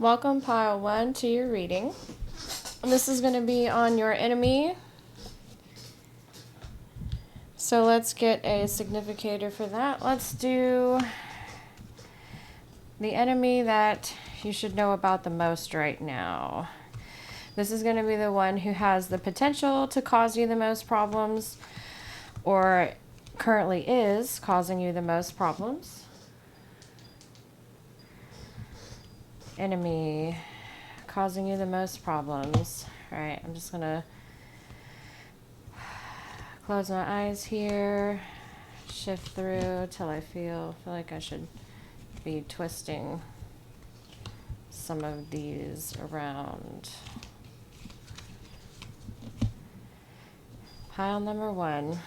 Welcome, pile 1, to your reading. This is going to be on your enemy. So let's get a significator for that. Let's do the enemy that you should know about the most right now. This is going to be the one who has the potential to cause you the most problems, or currently is causing you the most problems. Enemy causing you the most problems. All right, I'm just going to close my eyes here, shift through till I feel like I should be twisting some of these around. Pile number 1.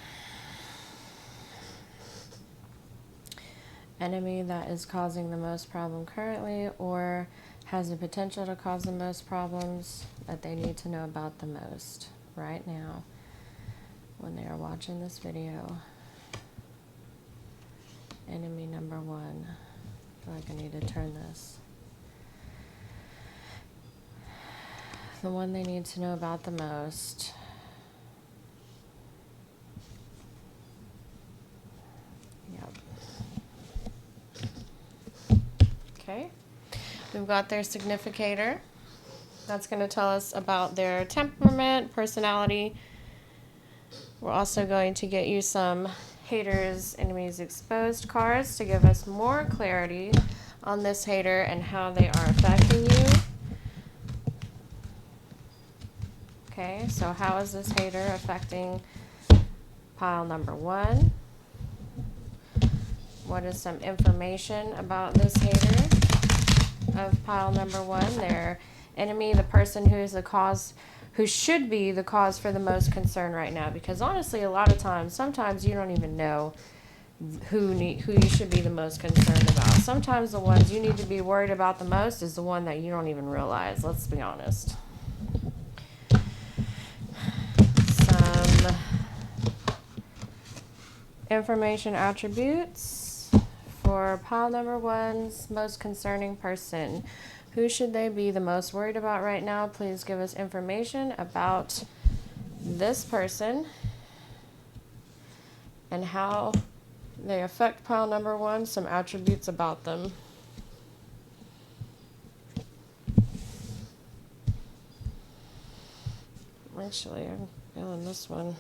Enemy that is causing the most problem currently, or has the potential to cause the most problems that they need to know about the most right now when they are watching this video. Enemy number 1. I feel like I need to turn this. The one they need to know about the most. Okay, we've got their significator. That's going to tell us about their temperament, personality. We're also going to get you some haters, enemies, exposed cards to give us more clarity on this hater and how they are affecting you. Okay, so how is this hater affecting pile number 1? What is some information about this hater of pile number 1? Their enemy, the person who is the cause, who should be the cause for the most concern right now. Because honestly, a lot of times, sometimes you don't even know who you should be the most concerned about. Sometimes the ones you need to be worried about the most is the one that you don't even realize. Let's be honest. Some information attributes for pile number 1's most concerning person. Who should they be the most worried about right now? Please give us information about this person and how they affect pile number 1, some attributes about them. Actually, I'm feeling this one.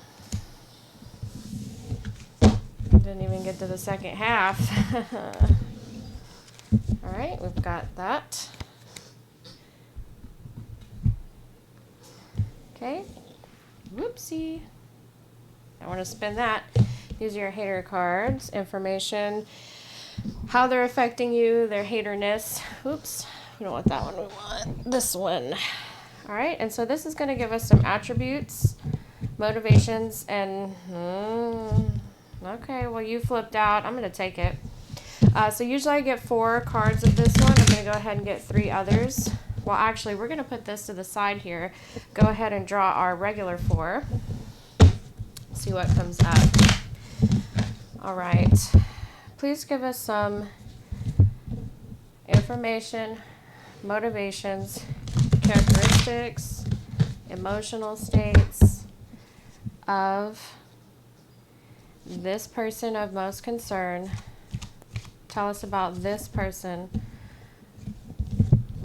Didn't even get to the second half. All right, we've got that. Okay. Whoopsie. I want to spin that. These are your hater cards. Information. How they're affecting you. Their haterness. Oops. We don't want that one. We want this one. All right. And so this is going to give us some attributes, motivations, and... okay, well, you flipped out. I'm going to take it. So usually I get 4 cards of this one. I'm going to go ahead and get 3 others. Well, actually, we're going to put this to the side here. Go ahead and draw our regular 4. See what comes up. All right. Please give us some information, motivations, characteristics, emotional states of this person of most concern. Tell us about this person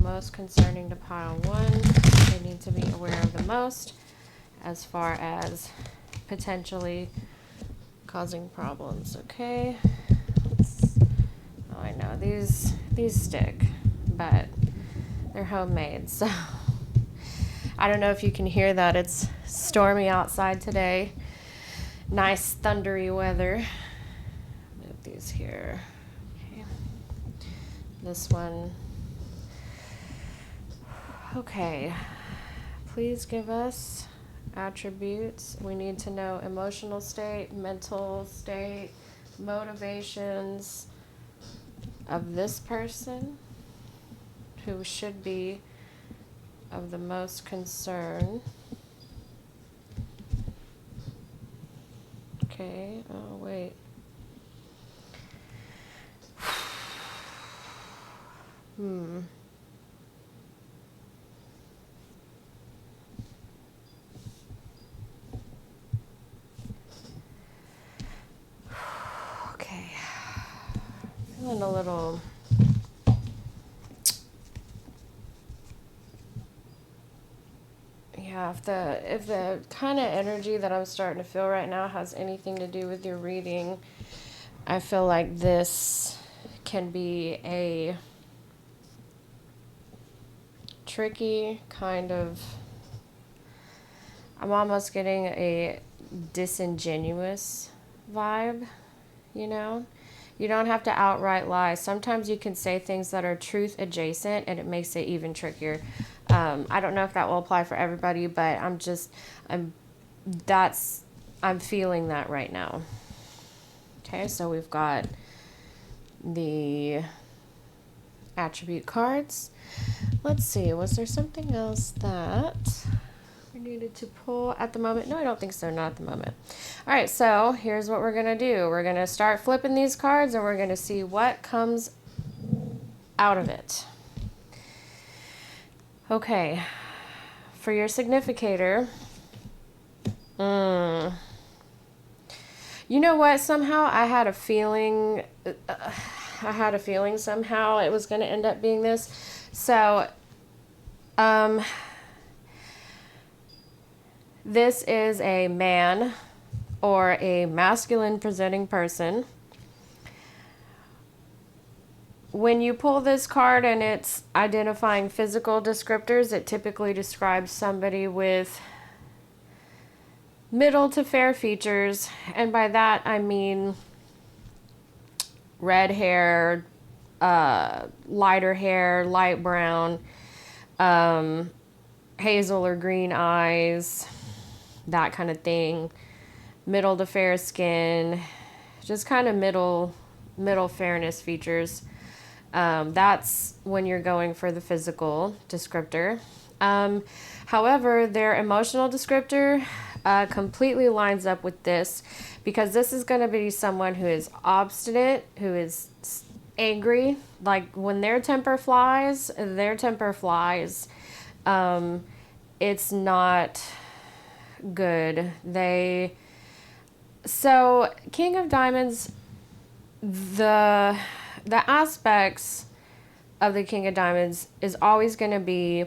most concerning to pile 1. They need to be aware of the most as far as potentially causing problems. Okay. Oh, I know these stick, but they're homemade, so I don't know if you can hear that. It's stormy outside today. Nice thundery weather. Move these here. Okay. This one. Okay. Please give us attributes. We need to know emotional state, mental state, motivations of this person who should be of the most concern. Okay, oh wait. feeling a little... Yeah, if the kind of energy that I'm starting to feel right now has anything to do with your reading, I feel like this can be a tricky kind of... I'm almost getting a disingenuous vibe, you know? You don't have to outright lie. Sometimes you can say things that are truth adjacent and it makes it even trickier. I don't know if that will apply for everybody, but I'm feeling that right now. Okay, so we've got the attribute cards. Let's see, was there something else that we needed to pull at the moment? No, I don't think so, not at the moment. All right, so here's what we're gonna do. We're gonna start flipping these cards and we're gonna see what comes out of it. Okay, for your significator, you know what, somehow I had a feeling somehow it was gonna end up being this. So, this is a man or a masculine presenting person. When you pull this card and it's identifying physical descriptors, it typically describes somebody with middle to fair features. And by that, I mean red hair, lighter hair, light brown, hazel or green eyes, that kind of thing. Middle to fair skin, just kind of middle fairness features. That's when you're going for the physical descriptor. However, their emotional descriptor completely lines up with this, because this is going to be someone who is obstinate, who is angry. Like when their temper flies. It's not good. So King of Diamonds, the aspects of the King of Diamonds is always going to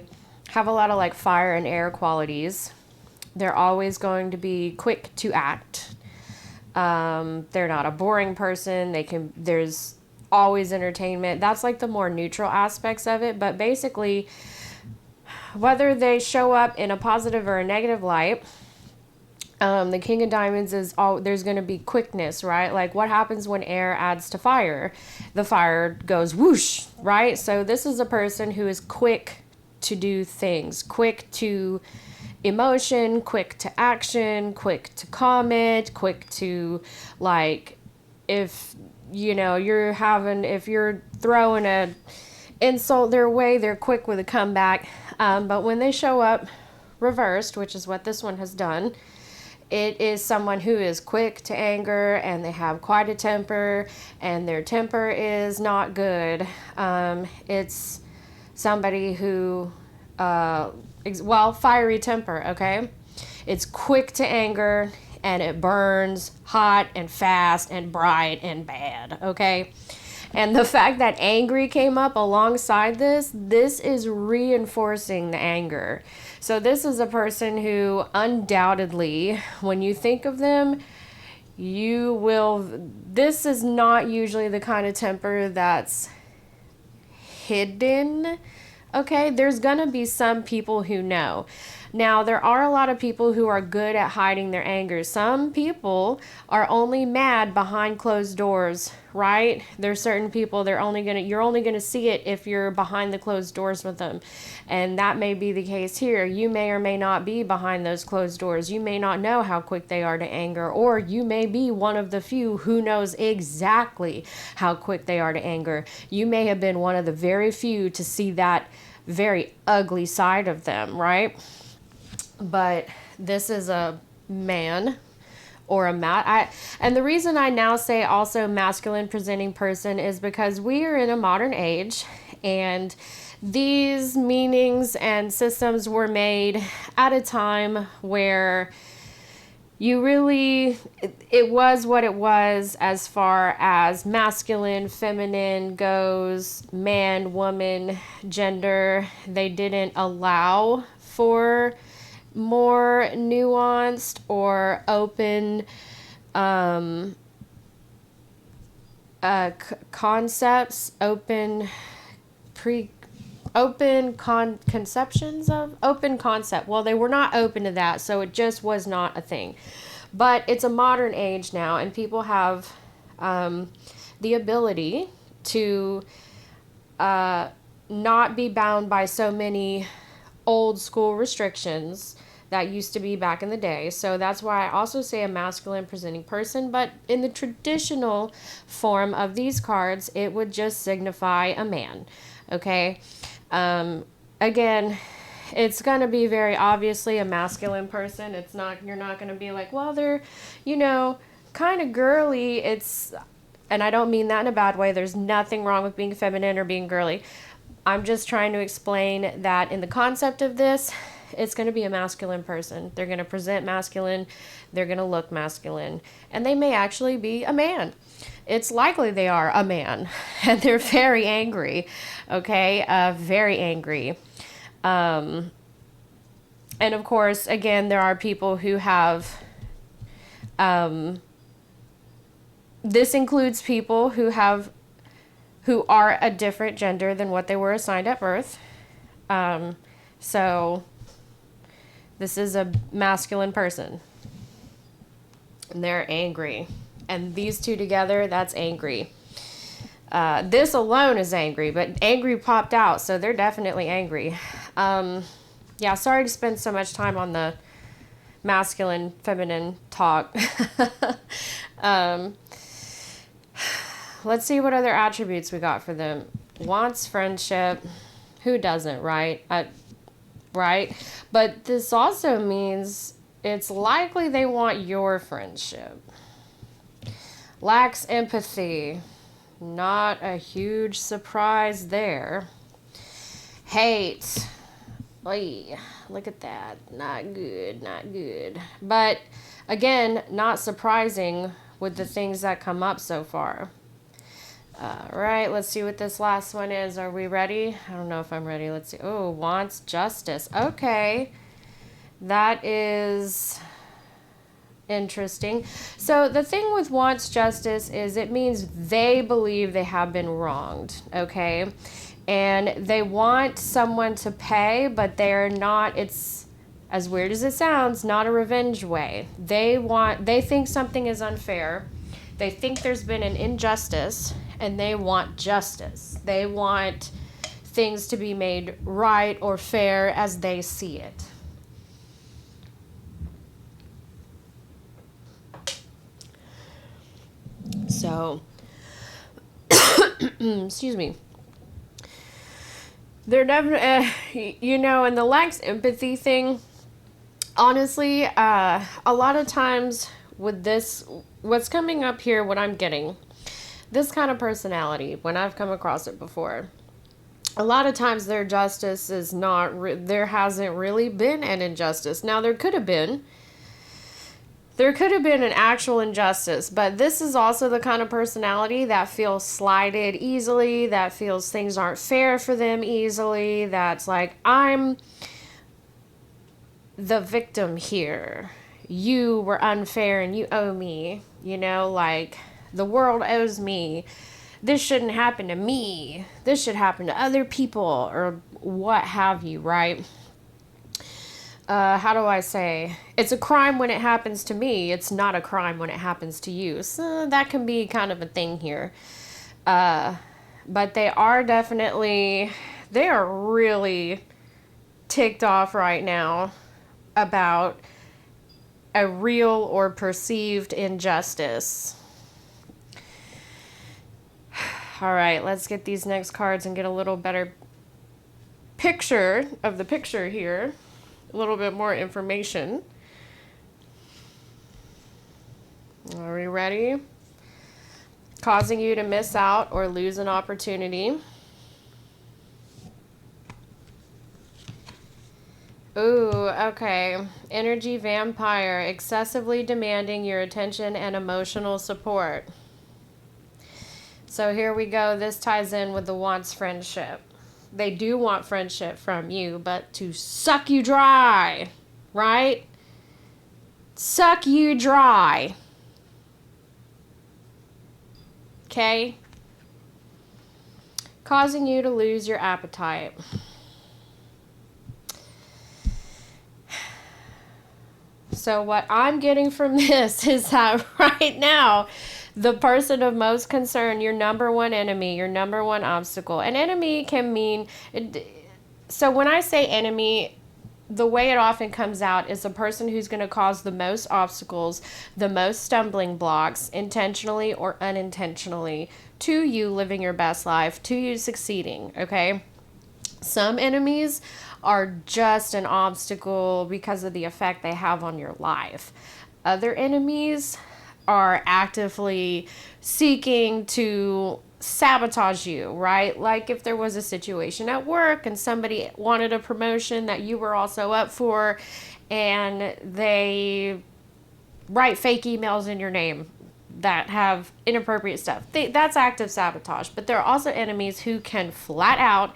have a lot of like fire and air qualities. They're always going to be quick to act. They're not a boring person. There's always entertainment. That's like the more neutral aspects of it. But basically, whether they show up in a positive or a negative light, the King of Diamonds there's going to be quickness, right? Like what happens when air adds to fire? The fire goes whoosh, right? So this is a person who is quick to do things, quick to emotion, quick to action, quick to comment, quick to like, if you're throwing a insult their way, they're quick with a comeback. But when they show up reversed, which is what this one has done, it is someone who is quick to anger and they have quite a temper and their temper is not good. It's somebody who, fiery temper, okay? It's quick to anger and it burns hot and fast and bright and bad, okay? And the fact that angry came up alongside this is reinforcing the anger. So this is a person who undoubtedly, when you think of them, this is not usually the kind of temper that's hidden, okay? There's gonna be some people who know. Now, there are a lot of people who are good at hiding their anger. Some people are only mad behind closed doors, right? There's certain people you're only gonna see it if you're behind the closed doors with them. And that may be the case here. You may or may not be behind those closed doors. You may not know how quick they are to anger, or you may be one of the few who knows exactly how quick they are to anger. You may have been one of the very few to see that very ugly side of them, right? But this is a man or a and the reason I now say also masculine presenting person is because we are in a modern age, and these meanings and systems were made at a time where you really, it was what it was as far as masculine, feminine goes, man, woman, gender. They didn't allow for more nuanced or open concepts, conceptions of open concept. Well, they were not open to that, so it just was not a thing. But it's a modern age now, and people have the ability to not be bound by so many old school restrictions that used to be back in the day. So that's why I also say a masculine presenting person, but in the traditional form of these cards, it would just signify a man. Okay. Again, it's going to be very obviously a masculine person. It's not, you're not going to be like, well, they're, you know, kind of girly. And I don't mean that in a bad way. There's nothing wrong with being feminine or being girly. I'm just trying to explain that in the concept of this, it's going to be a masculine person. They're going to present masculine. They're going to look masculine. And they may actually be a man. It's likely they are a man. And they're very angry. Okay? Very angry. And of course, again, there are people who have... this includes people who are a different gender than what they were assigned at birth. So this is a masculine person. And they're angry. And these two together, that's angry. This alone is angry, but angry popped out, so they're definitely angry. Yeah, sorry to spend so much time on the masculine, feminine talk. Let's see what other attributes we got for them. Wants friendship. Who doesn't, right? Right? But this also means it's likely they want your friendship. Lacks empathy. Not a huge surprise there. Hate. Oy, look at that. Not good, not good. But again, not surprising with the things that come up so far. All right, let's see what this last one is. Are we ready? I don't know if I'm ready. Let's see. Oh, wants justice. Okay. That is interesting. So the thing with wants justice is it means they believe they have been wronged. Okay. And they want someone to pay, but they're not, it's as weird as it sounds, not a revenge way. They think something is unfair. They think there's been an injustice, and they want justice. They want things to be made right or fair as they see it. So, excuse me. They're definitely, you know, and the lacks empathy thing, honestly, a lot of times with this, what's coming up here, what I'm getting, this kind of personality, when I've come across it before, a lot of times their justice is not, there hasn't really been an injustice. Now, there could have been an actual injustice, but this is also the kind of personality that feels slighted easily, that feels things aren't fair for them easily, that's like, I'm the victim here. You were unfair and you owe me, you know, like the world owes me. This shouldn't happen to me. This should happen to other people or what have you, right? How do I say? It's a crime when it happens to me. It's not a crime when it happens to you. So that can be kind of a thing here. But they are really ticked off right now about a real or perceived injustice. All right, let's get these next cards and get a little better picture of the picture here. A little bit more information. Are we ready? Causing you to miss out or lose an opportunity. Ooh, okay. Energy vampire, excessively demanding your attention and emotional support. So here we go. This ties in with the wants friendship. They do want friendship from you, but to suck you dry, right? Suck you dry. Okay? Causing you to lose your appetite. So what I'm getting from this is that right now, the person of most concern, your number one enemy, your number one obstacle. An enemy can mean, so when I say enemy, the way it often comes out is the person who's going to cause the most obstacles, the most stumbling blocks, intentionally or unintentionally, to you living your best life, to you succeeding, okay? Some enemies are just an obstacle because of the effect they have on your life. Other enemies are actively seeking to sabotage you, right? Like if there was a situation at work and somebody wanted a promotion that you were also up for, and they write fake emails in your name that have inappropriate stuff. That's active sabotage. But there are also enemies who can flat out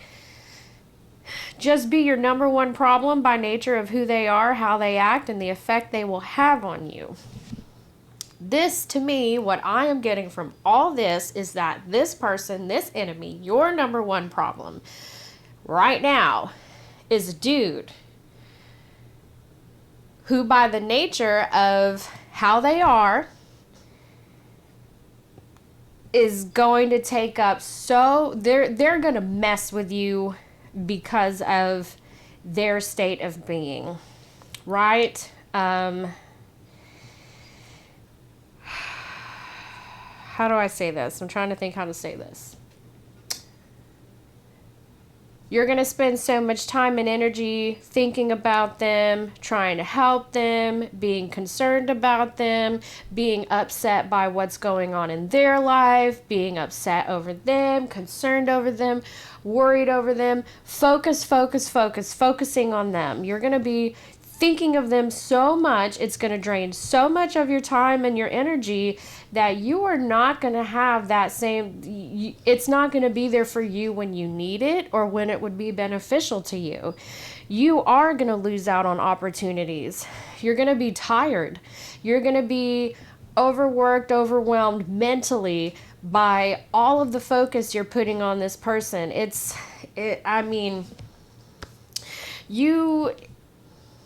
just be your number one problem by nature of who they are, how they act, and the effect they will have on you. This, to me, what I am getting from all this is that this person, this enemy, your number one problem right now is a dude who, by the nature of how they are, is going to take up they're going to mess with you because of their state of being, right? How do I say this? I'm trying to think how to say this. You're going to spend so much time and energy thinking about them, trying to help them, being concerned about them, being upset by what's going on in their life, being upset over them, concerned over them, worried over them, focusing on them. You're going to be thinking of them so much, it's going to drain so much of your time and your energy that you are not going to have that same, it's not going to be there for you when you need it or when it would be beneficial to you. You are going to lose out on opportunities. You're going to be tired. You're going to be overworked, overwhelmed mentally by all of the focus you're putting on this person.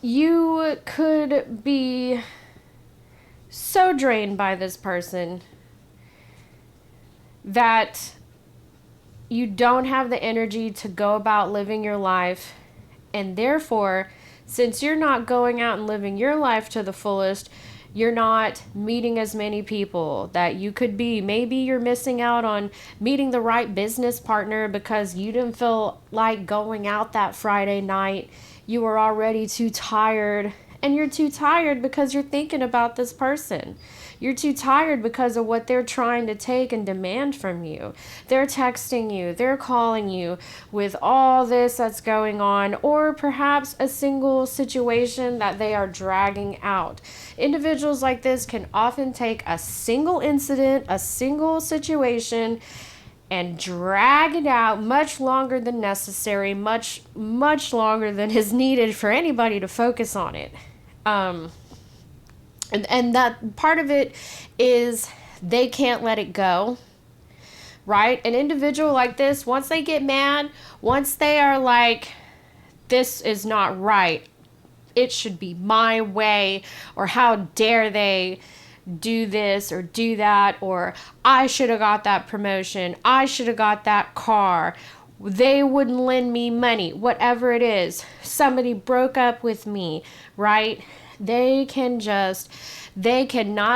You could be so drained by this person that you don't have the energy to go about living your life. And therefore, since you're not going out and living your life to the fullest, you're not meeting as many people that you could be. Maybe you're missing out on meeting the right business partner because you didn't feel like going out that Friday night. You were already too tired, and you're too tired because you're thinking about this person. You're too tired because of what they're trying to take and demand from you. They're texting you, they're calling you with all this that's going on, or perhaps a single situation that they are dragging out. Individuals like this can often take a single incident, a single situation, and drag it out much longer than necessary, much longer than is needed for anybody to focus on it. And that part of it is they can't let it go, right? An individual like this, once they get mad, once they are like, this is not right, it should be my way, or how dare they do this or do that, or I should have got that promotion, I should have got that car, they wouldn't lend me money, whatever it is, somebody broke up with me, right? They cannot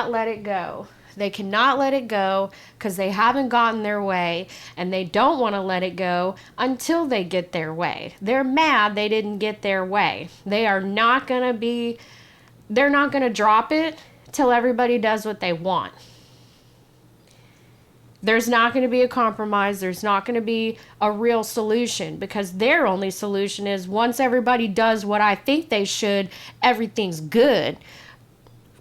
let it go. They cannot let it go because they haven't gotten their way, and they don't want to let it go until they get their way. They're mad they didn't get their way. They're not going to drop it till everybody does what they want. There's not going to be a compromise. There's not going to be a real solution, because their only solution is once everybody does what I think they should, everything's good.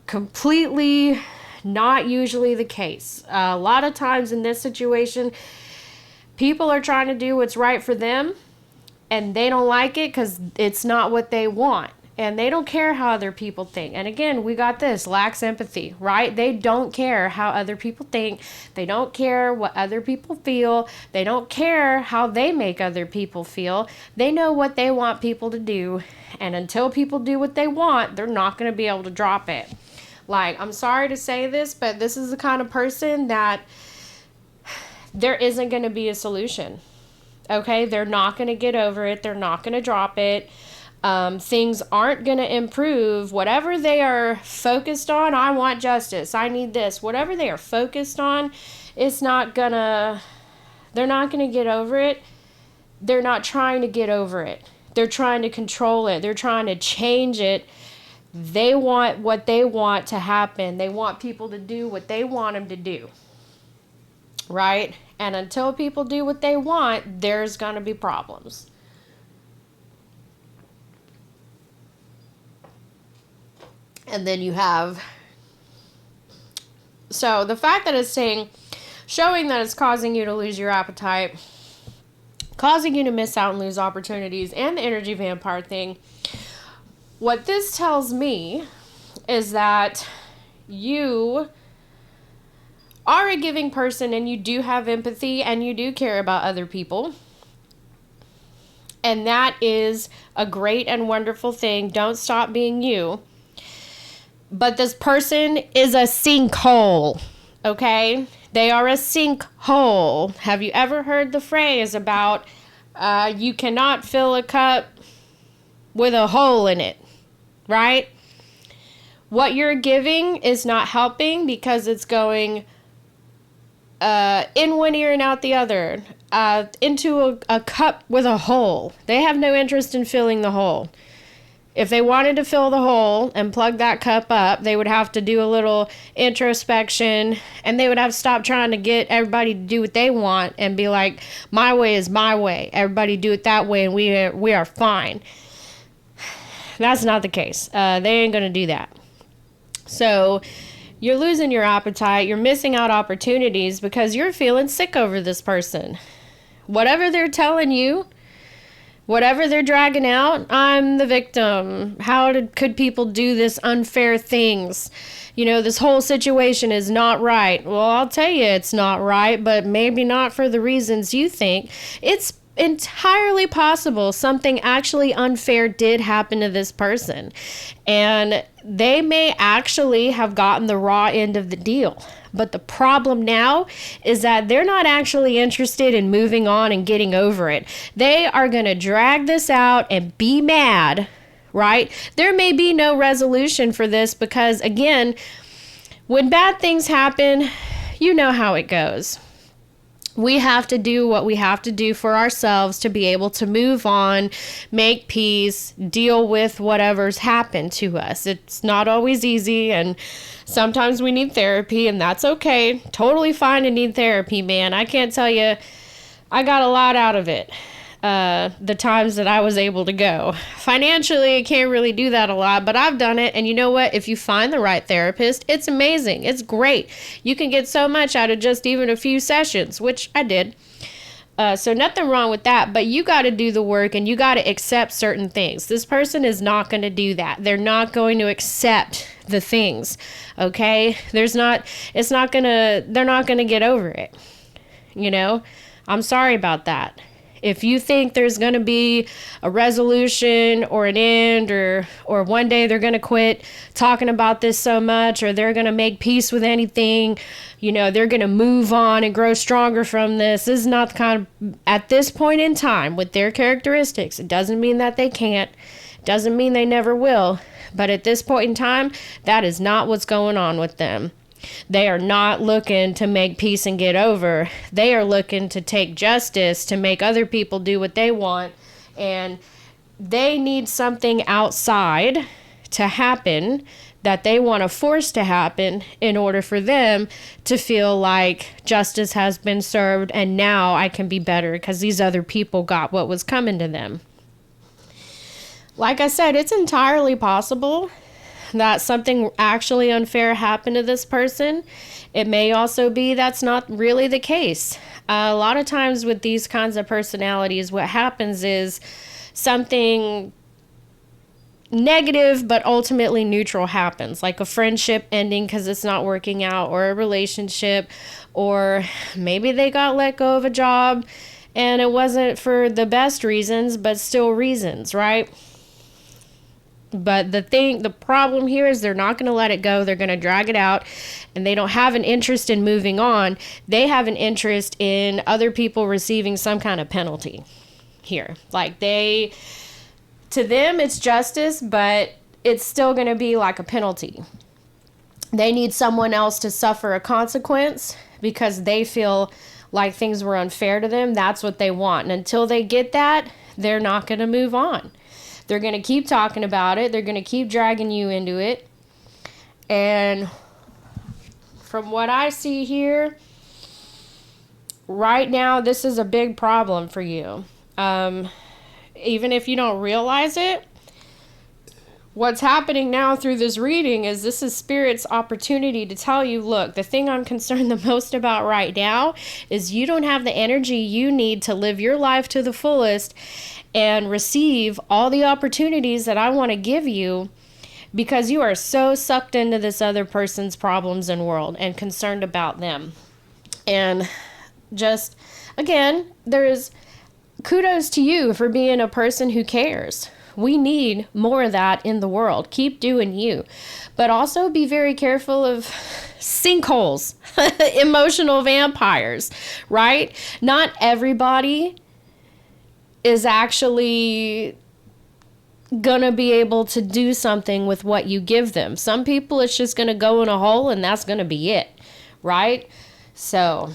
Completely not usually the case. A lot of times in this situation, people are trying to do what's right for them, and they don't like it because it's not what they want. And they don't care how other people think. And again, we got this, lacks empathy, right? They don't care how other people think. They don't care what other people feel. They don't care how they make other people feel. They know what they want people to do. And until people do what they want, they're not going to be able to drop it. Like, I'm sorry to say this, but this is the kind of person that there isn't going to be a solution. Okay? They're not going to get over it. They're not going to drop it. Things aren't going to improve. Whatever they are focused on, I want justice, I need this. Whatever they are focused on, they're not going to get over it. They're not trying to get over it. They're trying to control it. They're trying to change it. They want what they want to happen. They want people to do what they want them to do. Right? And until people do what they want, there's going to be problems. And then you have, so the fact that it's showing that it's causing you to lose your appetite, causing you to miss out and lose opportunities, and the energy vampire thing, what this tells me is that you are a giving person, and you do have empathy, and you do care about other people. And that is a great and wonderful thing. Don't stop being you. But this person is a sinkhole, okay? They are a sinkhole. Have you ever heard the phrase about you cannot fill a cup with a hole in it, right? What you're giving is not helping because it's going in one ear and out the other, into a cup with a hole. They have no interest in filling the hole. If they wanted to fill the hole and plug that cup up, they would have to do a little introspection, and they would have to stop trying to get everybody to do what they want and be like, my way is my way. Everybody do it that way, and we are fine. That's not the case. They ain't going to do that. So you're losing your appetite. You're missing out opportunities because you're feeling sick over this person. Whatever they're telling you, whatever they're dragging out, I'm the victim. Could people do this unfair things? You know, this whole situation is not right. Well, I'll tell you it's not right, but maybe not for the reasons you think. It's entirely possible something actually unfair did happen to this person. And they may actually have gotten the raw end of the deal. But the problem now is that they're not actually interested in moving on and getting over it. They are going to drag this out and be mad, right? There may be no resolution for this because, again, when bad things happen, you know how it goes. We have to do what we have to do for ourselves to be able to move on, make peace, deal with whatever's happened to us. It's not always easy, and sometimes we need therapy, and that's okay. Totally fine to need therapy, man. I can't tell you, I got a lot out of it. The times that I was able to go. Financially, I can't really do that a lot, but I've done it. And you know what? If you find the right therapist, it's amazing. It's great. You can get so much out of just even a few sessions, which I did. So nothing wrong with that, but you got to do the work and you got to accept certain things. This person is not going to do that. They're not going to accept the things. Okay? They're not going to get over it. You know? I'm sorry about that. If you think there's going to be a resolution or an end or one day they're going to quit talking about this so much, or they're going to make peace with anything, you know, they're going to move on and grow stronger from this. This is not the kind of, at this point in time with their characteristics, it doesn't mean that they can't, it doesn't mean they never will, but at this point in time, that is not what's going on with them. They are not looking to make peace and get over. They are looking to take justice, to make other people do what they want. And they need something outside to happen that they want to force to happen in order for them to feel like justice has been served and now I can be better because these other people got what was coming to them. Like I said, it's entirely possible that something actually unfair happened to this person. It may also be that's not really the case. A lot of times with these kinds of personalities, what happens is something negative but ultimately neutral happens, like a friendship ending because it's not working out, or a relationship, or maybe they got let go of a job and it wasn't for the best reasons, but still reasons, right? But the problem here is they're not going to let it go. They're going to drag it out, and they don't have an interest in moving on. They have an interest in other people receiving some kind of penalty here. Like to them, it's justice, but it's still going to be like a penalty. They need someone else to suffer a consequence because they feel like things were unfair to them. That's what they want. And until they get that, they're not going to move on. They're going to keep talking about it. They're going to keep dragging you into it. And from what I see here, right now, this is a big problem for you. Even if you don't realize it, what's happening now through this reading is this is Spirit's opportunity to tell you, look, the thing I'm concerned the most about right now is you don't have the energy you need to live your life to the fullest and receive all the opportunities that I want to give you because you are so sucked into this other person's problems and world and concerned about them. And just, again, there's kudos to you for being a person who cares. We need more of that in the world. Keep doing you. But also be very careful of sinkholes, emotional vampires, right? Not everybody is actually gonna be able to do something with what you give them. Some people, it's just gonna go in a hole and that's gonna be it, right? So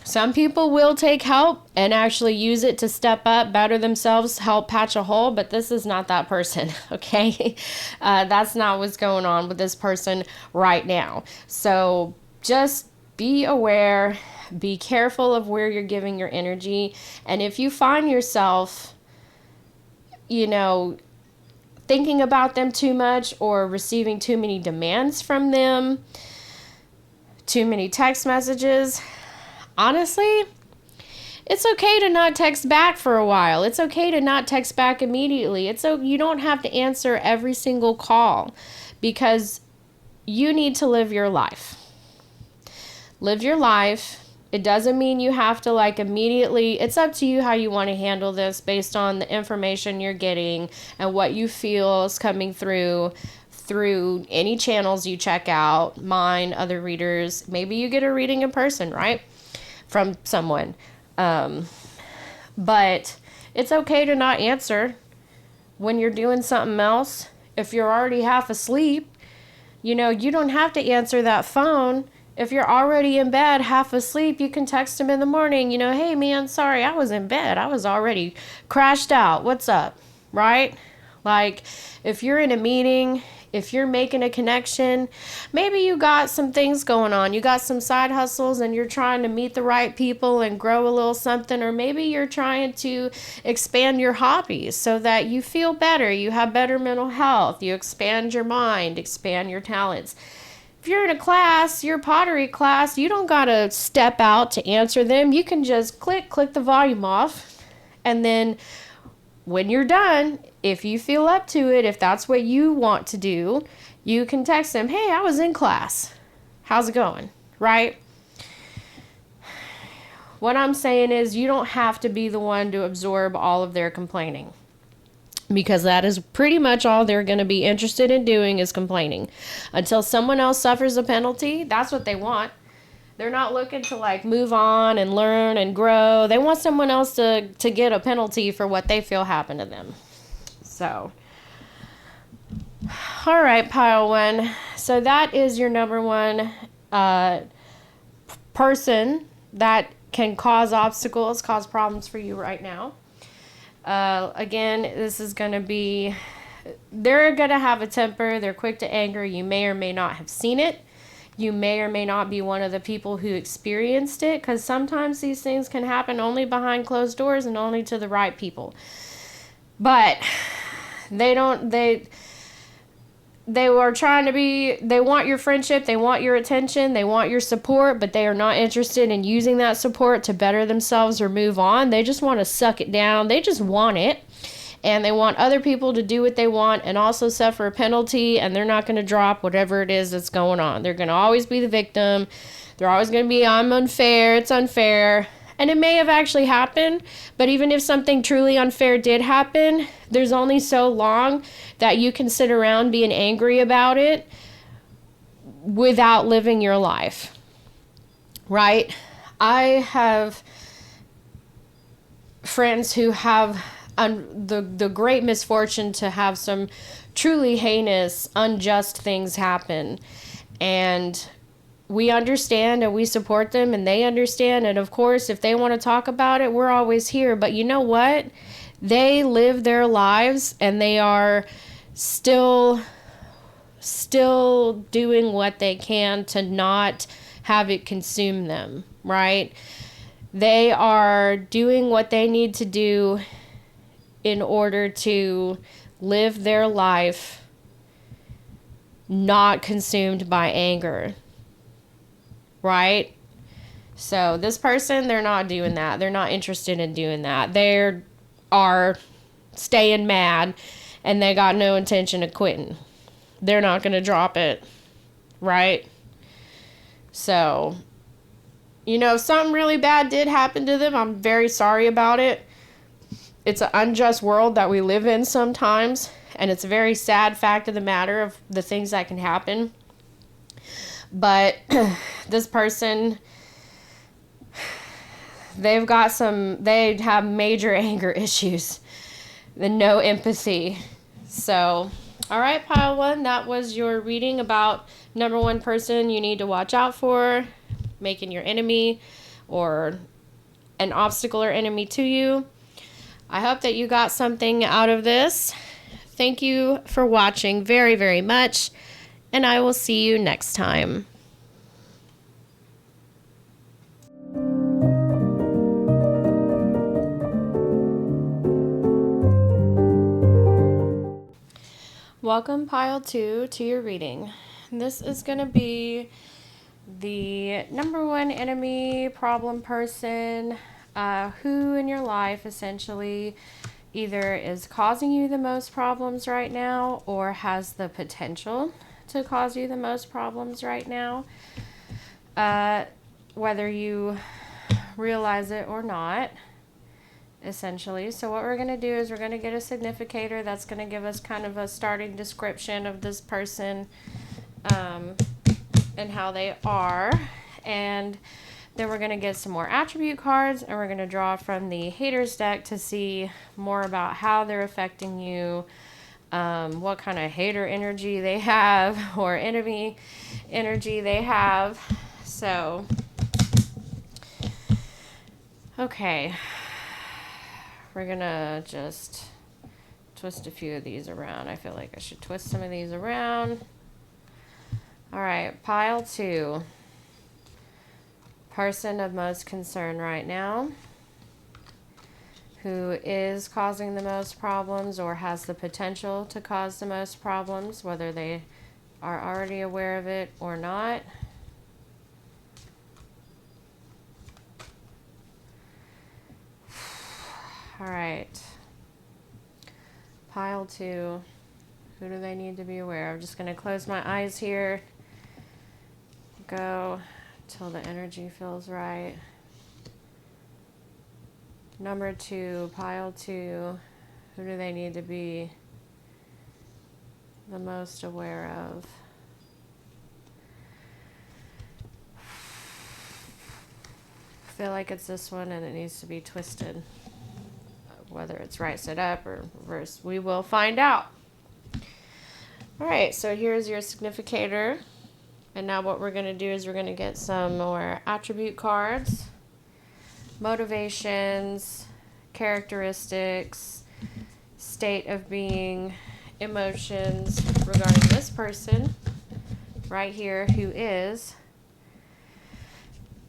some people will take help and actually use it to step up, better themselves, help patch a hole, but this is not that person, okay? That's not what's going on with this person right now. So just be aware, be careful of where you're giving your energy, and if you find yourself, thinking about them too much or receiving too many demands from them, too many text messages, honestly, it's okay to not text back for a while. It's okay to not text back immediately. You don't have to answer every single call because you need to live your life. Live your life. It doesn't mean you have to immediately. It's up to you how you want to handle this based on the information you're getting and what you feel is coming through any channels you check out, mine, other readers. Maybe you get a reading in person, right? From someone. But it's okay to not answer when you're doing something else. If you're already half asleep, you don't have to answer that phone. If you're already in bed, half asleep, you can text them in the morning, hey man, sorry, I was in bed. I was already crashed out. What's up? Right? If you're in a meeting, if you're making a connection, maybe you got some things going on. You got some side hustles and you're trying to meet the right people and grow a little something. Or maybe you're trying to expand your hobbies so that you feel better. You have better mental health. You expand your mind, expand your talents. If you're in a class, your pottery class, you don't got to step out to answer them. You can just click the volume off. And then when you're done, if you feel up to it, if that's what you want to do, you can text them, hey, I was in class. How's it going? Right? What I'm saying is you don't have to be the one to absorb all of their complaining. Because that is pretty much all they're going to be interested in doing is complaining. Until someone else suffers a penalty, that's what they want. They're not looking to move on and learn and grow. They want someone else to get a penalty for what they feel happened to them. So, all right, pile one. So that is your number one person that can cause obstacles, cause problems for you right now. Again, this is going to be they're going to have a temper. They're quick to anger. You may or may not have seen it. You may or may not be one of the people who experienced it, because sometimes these things can happen only behind closed doors and only to the right people. But they were trying to be, they want your friendship, they want your attention, they want your support, but they are not interested in using that support to better themselves or move on. They just want to suck it down. They just want it. And they want other people to do what they want and also suffer a penalty, and they're not going to drop whatever it is that's going on. They're going to always be the victim. They're always going to be, I'm unfair, it's unfair. And it may have actually happened, but even if something truly unfair did happen, there's only so long that you can sit around being angry about it without living your life, right? I have friends who have the great misfortune to have some truly heinous, unjust things happen. And we understand and we support them, and they understand. And of course, if they want to talk about it, we're always here. But you know what? They live their lives, and they are still doing what they can to not have it consume them, right? They are doing what they need to do in order to live their life not consumed by anger, right? So this person, they're not doing that. They're not interested in doing that. They are staying mad, and they got no intention of quitting. They're not going to drop it, right? So, if something really bad did happen to them, I'm very sorry about it. It's an unjust world that we live in sometimes, and it's a very sad fact of the matter of the things that can happen. But this person, they have major anger issues and no empathy. So, all right, pile one, that was your reading about number one person you need to watch out for, making your enemy or an obstacle or enemy to you. I hope that you got something out of this. Thank you for watching very, very much, and I will see you next time. Welcome, pile 2, to your reading. This is going to be the number one enemy, problem person, who in your life essentially either is causing you the most problems right now or has the potential to cause you the most problems right now, whether you realize it or not, essentially. So what we're going to do is we're going to get a significator that's going to give us kind of a starting description of this person and how they are, and then we're going to get some more attribute cards, and we're going to draw from the haters deck to see more about how they're affecting you, what kind of hater energy they have or enemy energy they have. So, okay, we're going to just twist a few of these around. I feel like I should twist some of these around. All right, pile 2. Person of most concern right now, who is causing the most problems or has the potential to cause the most problems, whether they are already aware of it or not. All right. Pile 2. Who do they need to be aware of? I'm just going to close my eyes here. Go till the energy feels right. Number 2, pile 2. Who do they need to be the most aware of? I feel like it's this one, and it needs to be twisted. Whether it's right side up or reverse, we will find out. All right, so here's your significator. And now what we're going to do is we're going to get some more attribute cards, motivations, characteristics, state of being, emotions regarding this person right here, who is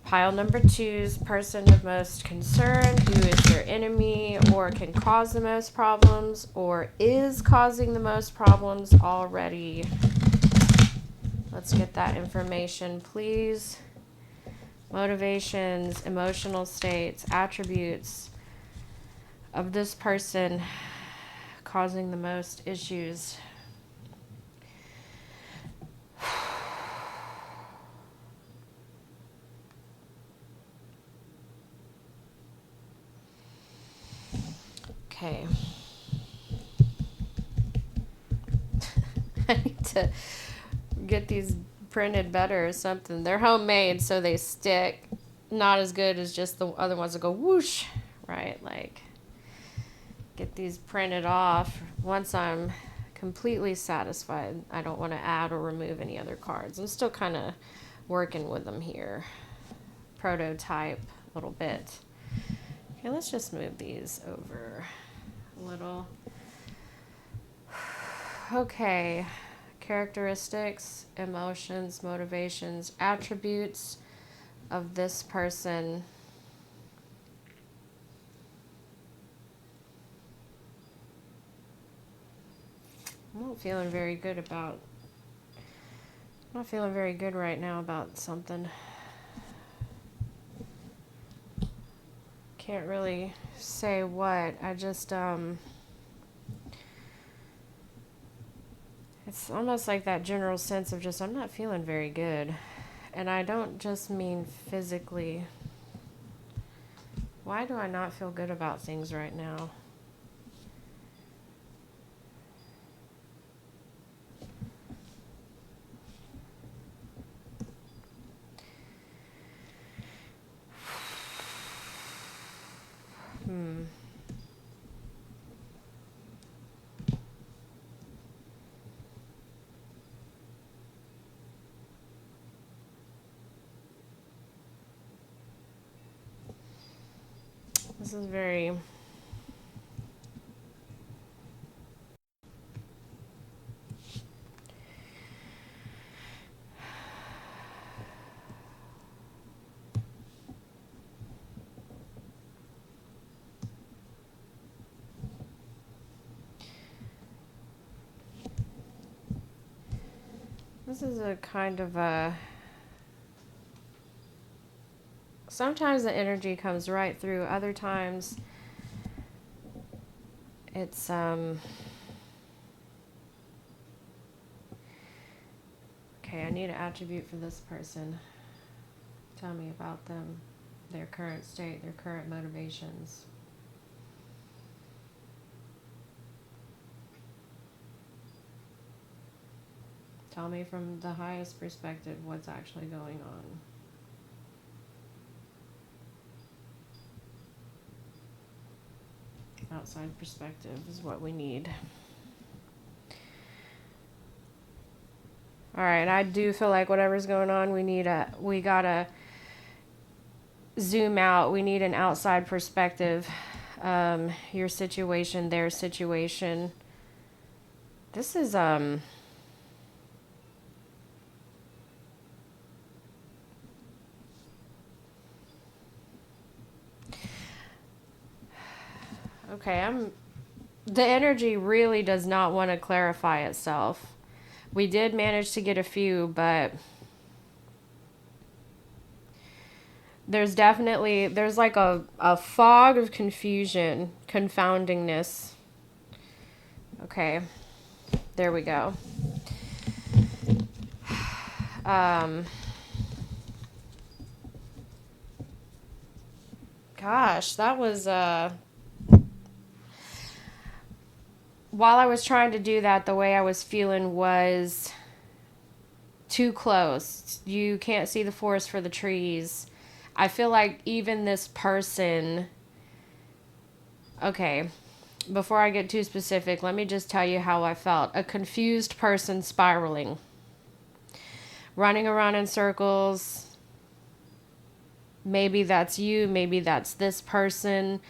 pile number 2's person of most concern, who is their enemy or can cause the most problems or is causing the most problems already. Let's get that information, please. Motivations, emotional states, attributes of this person causing the most issues. Okay. I need to get these printed better or something. They're homemade, so they stick. Not as good as just the other ones that go whoosh, right? Like, get these printed off. Once I'm completely satisfied, I don't want to add or remove any other cards. I'm still kind of working with them here. Prototype a little bit. Okay, let's just move these over a little. Okay, characteristics, emotions, motivations, attributes of this person. I'm not feeling very good right now about something. Can't really say what. I just, it's almost like that general sense of just, I'm not feeling very good. And I don't just mean physically. Why do I not feel good about things right now? This is very... This is a kind of a... Sometimes the energy comes right through. Other times it's... Okay, I need an attribute for this person. Tell me about them, their current state, their current motivations. Tell me from the highest perspective what's actually going on. Outside perspective is what we need. All right, I do feel like whatever's going on, we gotta zoom out. We need an outside perspective. Your situation, their situation. This is okay, the energy really does not want to clarify itself. We did manage to get a few, but there's like a fog of confusion, confoundingness. Okay, there we go. Gosh, that was, while I was trying to do that, the way I was feeling was too close. You can't see the forest for the trees. I feel like even this person... Okay, before I get too specific, let me just tell you how I felt. A confused person spiraling. Running around in circles. Maybe that's you, maybe that's this person.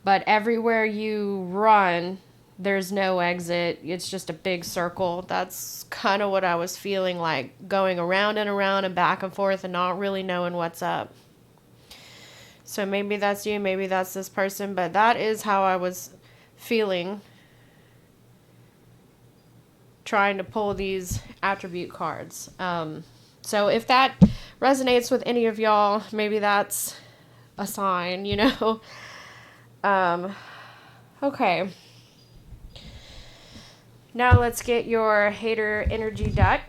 But everywhere you run, there's no exit. It's just a big circle. That's kind of what I was feeling like, going around and back and forth and not really knowing what's up. So maybe that's you, maybe that's this person, but that is how I was feeling trying to pull these attribute cards. So if that resonates with any of y'all, maybe that's a sign, you know. Okay. Now let's get your hater energy deck.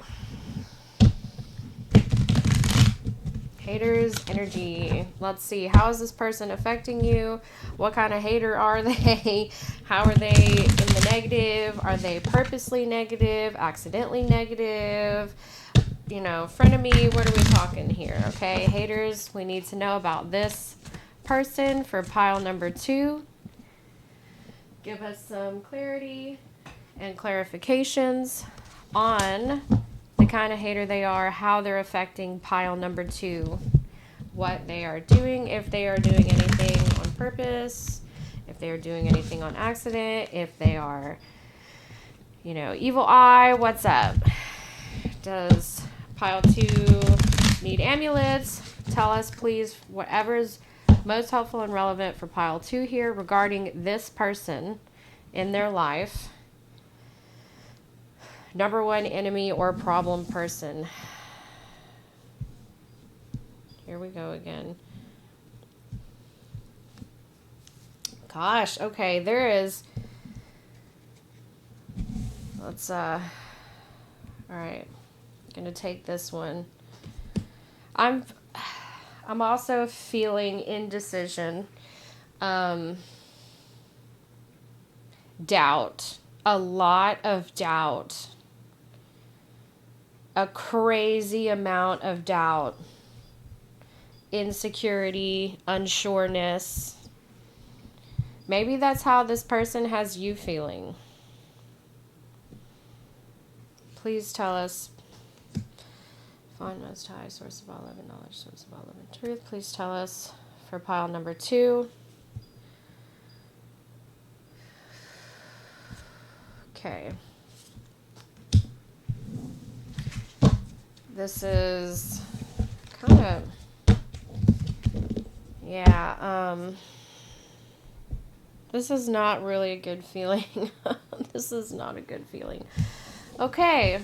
Haters energy. Let's see. How is this person affecting you? What kind of hater are they? How are they in the negative? Are they purposely negative? Accidentally negative? You know, frenemy. What are we talking here? Okay, haters. We need to know about this person for pile number 2. Give us some clarity and clarifications on the kind of hater they are, how they're affecting pile number 2, what they are doing, if they are doing anything on purpose, if they are doing anything on accident, if they are, you know, evil eye, what's up? Does pile 2 need amulets? Tell us, please, whatever's most helpful and relevant for pile 2 here regarding this person in their life. Number 1 enemy or problem person. Here we go again. Gosh, okay, there is. Let's, all right. Gonna take this one. I'm also feeling indecision. Doubt. A lot of doubt. A crazy amount of doubt, insecurity, unsureness. Maybe that's how this person has you feeling. Please tell us. Find most high, source of all love and knowledge, source of all love and truth. Please tell us for pile number 2. Okay. This is kind of, yeah, this is not really a good feeling. This is not a good feeling. Okay.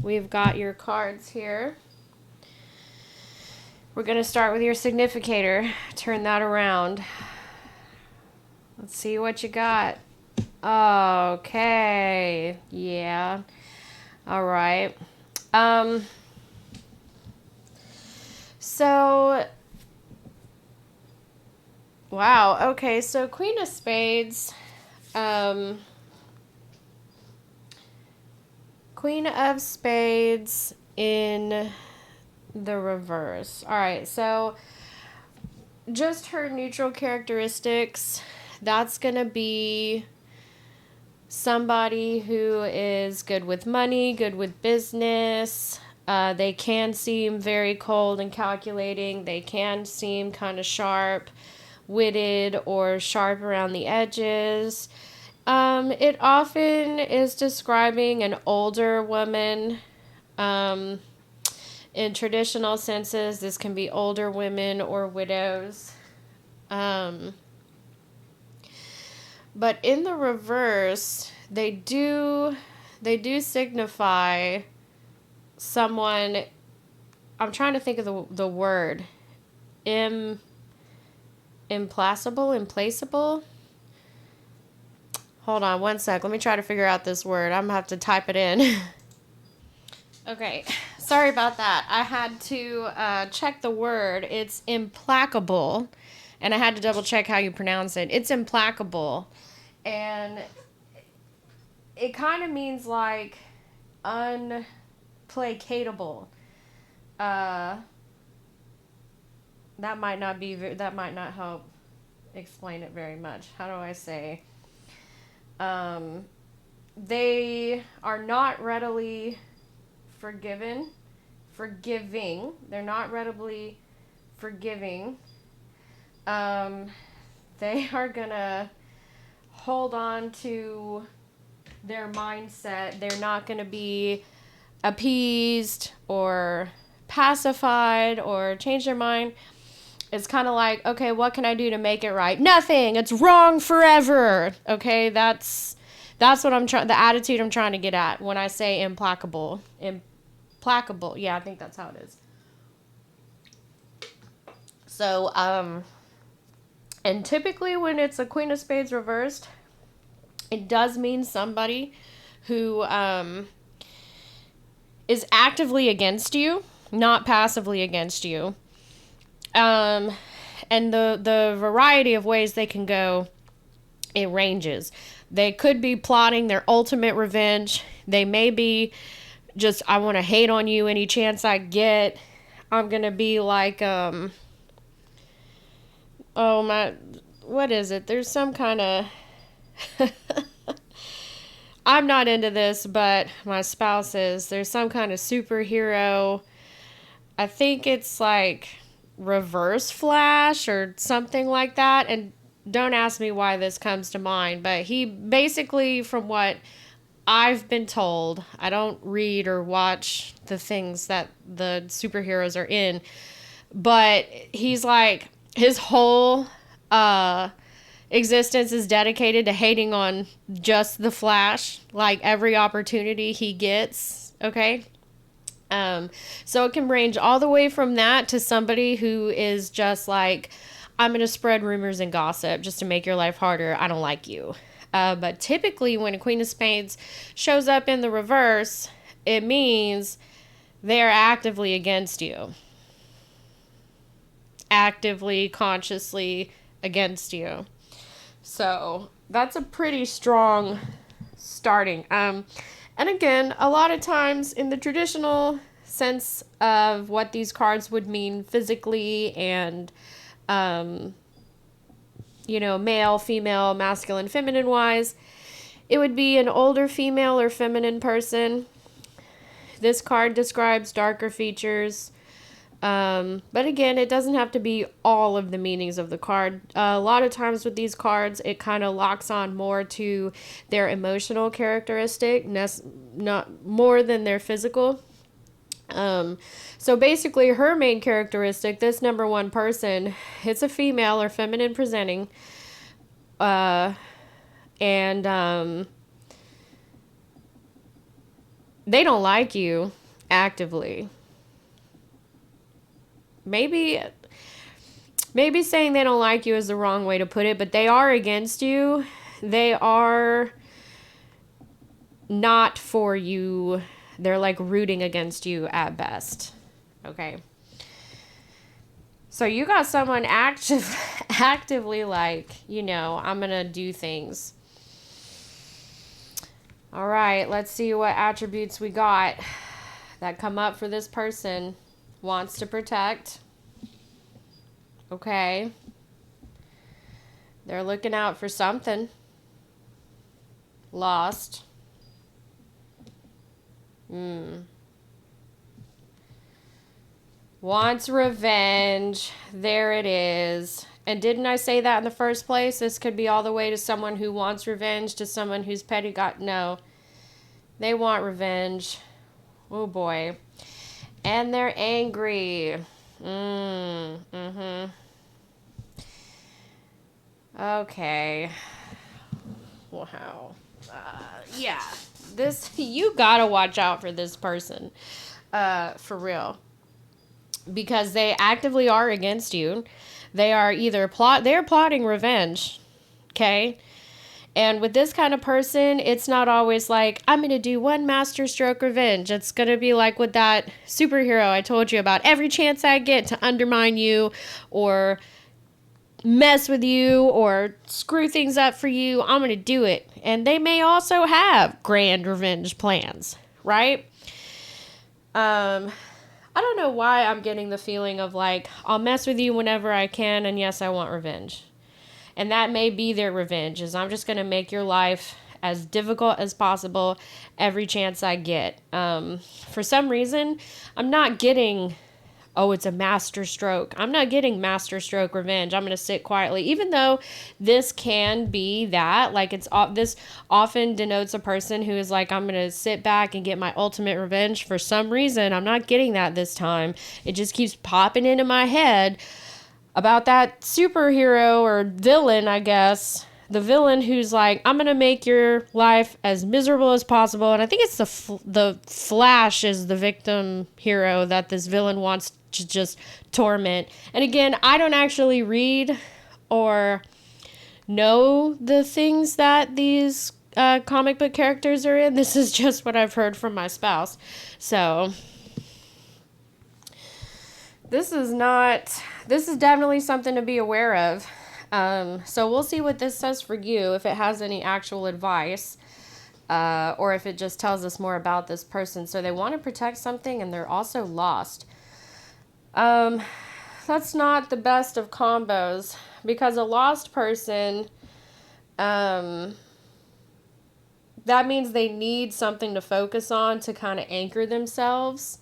We've got your cards here. We're going to start with your significator. Turn that around. Let's see what you got. Okay. Yeah. All right. So, wow. Okay. So Queen of Spades, Queen of Spades in the reverse. All right. So just her neutral characteristics, that's going to be somebody who is good with money, good with business. They can seem very cold and calculating. They can seem kind of sharp-witted or sharp around the edges. It often is describing an older woman. In traditional senses, this can be older women or widows. But in the reverse, they do signify someone. I'm trying to think of the word. Implacable. Hold on one sec. Let me try to figure out this word. I'm gonna have to type it in. Okay, sorry about that. I had to check the word. It's implacable, and I had to double check how you pronounce it. It's implacable, and it kind of means like unplacatable. That might not help explain it very much. How do I say? They are not readily forgiving. They're not readily forgiving. They are gonna hold on to their mindset. They're not gonna be appeased or pacified or change their mind. It's kind of like, okay, what can I do to make it right? Nothing. It's wrong forever. Okay, that's what I'm trying. The attitude I'm trying to get at when I say implacable. Implacable. Yeah, I think that's how it is. So, and typically when it's a Queen of Spades reversed, it does mean somebody who is actively against you, not passively against you. And the variety of ways they can go, it ranges. They could be plotting their ultimate revenge. They may be just, I want to hate on you any chance I get. I'm going to be like, what is it? There's some kind of, I'm not into this, but my spouse is. There's some kind of superhero. I think it's like Reverse Flash or something like that. And don't ask me why this comes to mind, but he basically, from what I've been told, I don't read or watch the things that the superheroes are in, but he's like, his whole existence is dedicated to hating on just the Flash, like every opportunity he gets. Okay. So it can range all the way from that to somebody who is just like, I'm going to spread rumors and gossip just to make your life harder. I don't like you. But typically when a Queen of Spades shows up in the reverse, it means they're actively against you. Actively, consciously against you. So that's a pretty strong starting. And again, a lot of times in the traditional sense of what these cards would mean physically and, male, female, masculine, feminine wise, it would be an older female or feminine person. This card describes darker features. But again, it doesn't have to be all of the meanings of the card. A lot of times with these cards, it kind of locks on more to their emotional characteristic, not more than their physical. So basically her main characteristic, this number one person, it's a female or feminine presenting, and they don't like you actively. Maybe saying they don't like you is the wrong way to put it, but they are against you. They are not for you. They're like rooting against you at best. Okay. So you got someone actively like, I'm going to do things. All right, let's see what attributes we got that come up for this person. Wants to protect. Okay. They're looking out for something. Lost. Wants revenge. There it is. And didn't I say that in the first place? This could be all the way to someone who wants revenge to someone who's petty. No. They want revenge. Oh boy. And they're angry. Okay. Wow. Yeah. You gotta watch out for this person. For real. Because they actively are against you. They are either they're plotting revenge. Okay? And with this kind of person, it's not always like, I'm going to do one masterstroke revenge. It's going to be like with that superhero I told you about. Every chance I get to undermine you or mess with you or screw things up for you, I'm going to do it. And they may also have grand revenge plans, right? I don't know why I'm getting the feeling of like, I'll mess with you whenever I can, and yes, I want revenge. And that may be their revenge, is I'm just going to make your life as difficult as possible every chance I get. For some reason, I'm not getting oh, it's a master stroke. I'm not getting master stroke revenge. I'm going to sit quietly. Even though this can be that, like this often denotes a person who is like, I'm going to sit back and get my ultimate revenge. For some reason, I'm not getting that this time. It just keeps popping into my head about that superhero or villain, I guess. The villain who's like, I'm going to make your life as miserable as possible. And I think it's the Flash is the victim hero that this villain wants to just torment. And again, I don't actually read or know the things that these comic book characters are in. This is just what I've heard from my spouse. So this is definitely something to be aware of. So we'll see what this says for you, if it has any actual advice, or if it just tells us more about this person. So they want to protect something and they're also lost. That's not the best of combos, because a lost person, that means they need something to focus on to kind of anchor themselves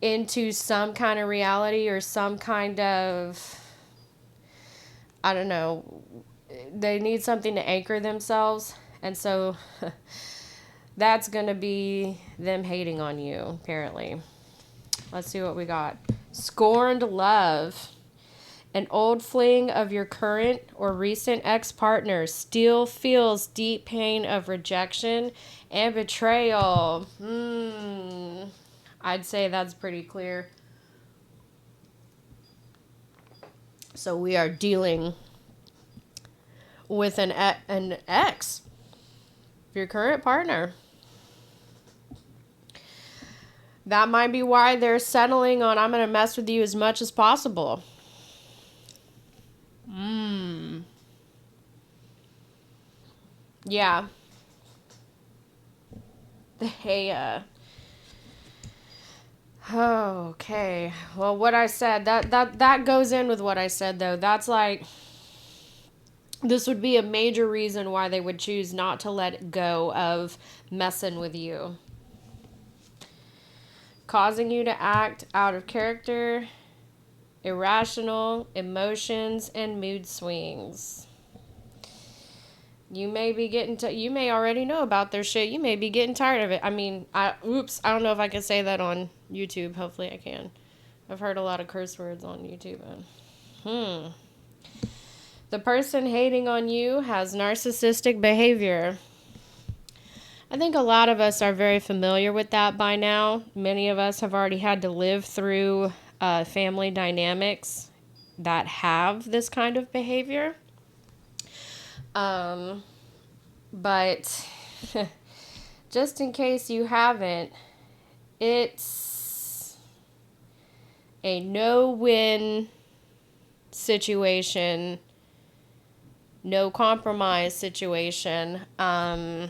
into some kind of reality or some kind of, I don't know, they need something to anchor themselves. And so that's going to be them hating on you, apparently. Let's see what we got. Scorned love. An old fling of your current or recent ex-partner still feels deep pain of rejection and betrayal. I'd say that's pretty clear. So we are dealing with an ex, your current partner. That might be why they're settling on, I'm going to mess with you as much as possible. Yeah. Hey, okay. Well, what I said, that goes in with what I said, though. That's like, this would be a major reason why they would choose not to let go of messing with you. Causing you to act out of character, irrational emotions, and mood swings. You may be you may already know about their shit. You may be getting tired of it. I mean, I don't know if I can say that on YouTube. Hopefully I can. I've heard a lot of curse words on YouTube. The person hating on you has narcissistic behavior. I think a lot of us are very familiar with that by now. Many of us have already had to live through family dynamics that have this kind of behavior. But just in case you haven't, it's a no-win situation, no compromise situation. How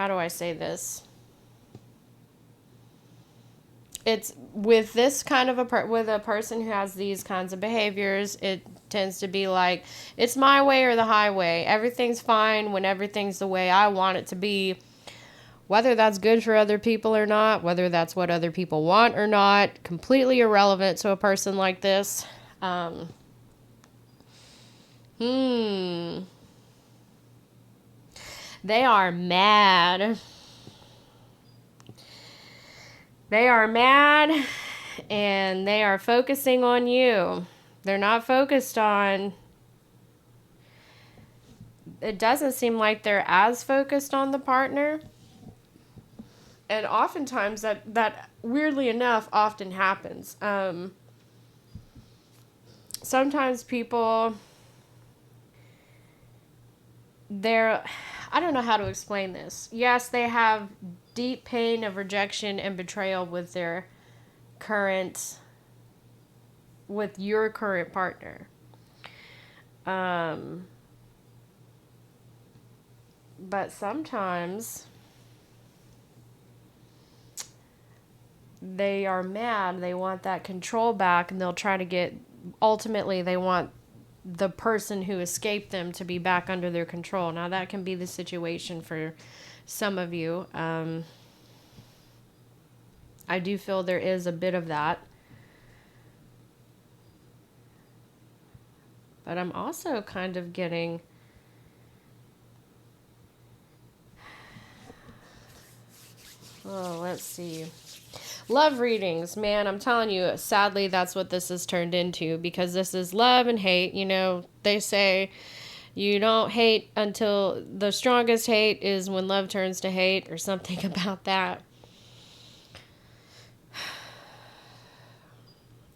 do I say this? It's with this kind of with a person who has these kinds of behaviors, it tends to be like, it's my way or the highway. Everything's fine when everything's the way I want it to be. Whether that's good for other people or not, whether that's what other people want or not, completely irrelevant to a person like this. They are mad. They are mad, and they are focusing on you. They're not focused on... It doesn't seem like they're as focused on the partner. And oftentimes, that weirdly enough, often happens. Sometimes people... I don't know how to explain this. Yes, they have deep pain of rejection and betrayal with your current partner. But sometimes they are mad. They want that control back, and they'll try to ultimately they want the person who escaped them to be back under their control. Now, that can be the situation for some of you. I do feel there is a bit of that. But I'm also kind of getting... Oh, let's see. Love readings. Man, I'm telling you, sadly, that's what this has turned into, because this is love and hate. You know, they say you don't hate until the strongest hate is when love turns to hate, or something about that.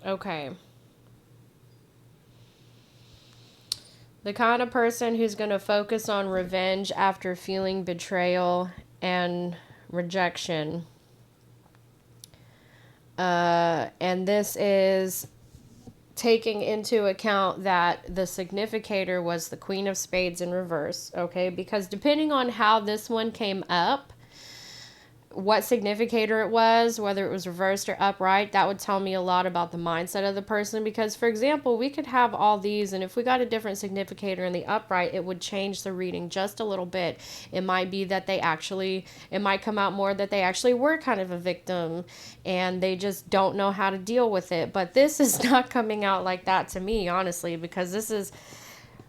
Okay. The kind of person who's going to focus on revenge after feeling betrayal and rejection. And this is taking into account that the significator was the Queen of Spades in reverse, okay? Because depending on how this one came up, what significator it was, whether it was reversed or upright, that would tell me a lot about the mindset of the person. Because, for example, we could have all these, and if we got a different significator in the upright, it would change the reading just a little bit. It might be that it might come out more that they actually were kind of a victim, and they just don't know how to deal with it. But this is not coming out like that to me, honestly, because this is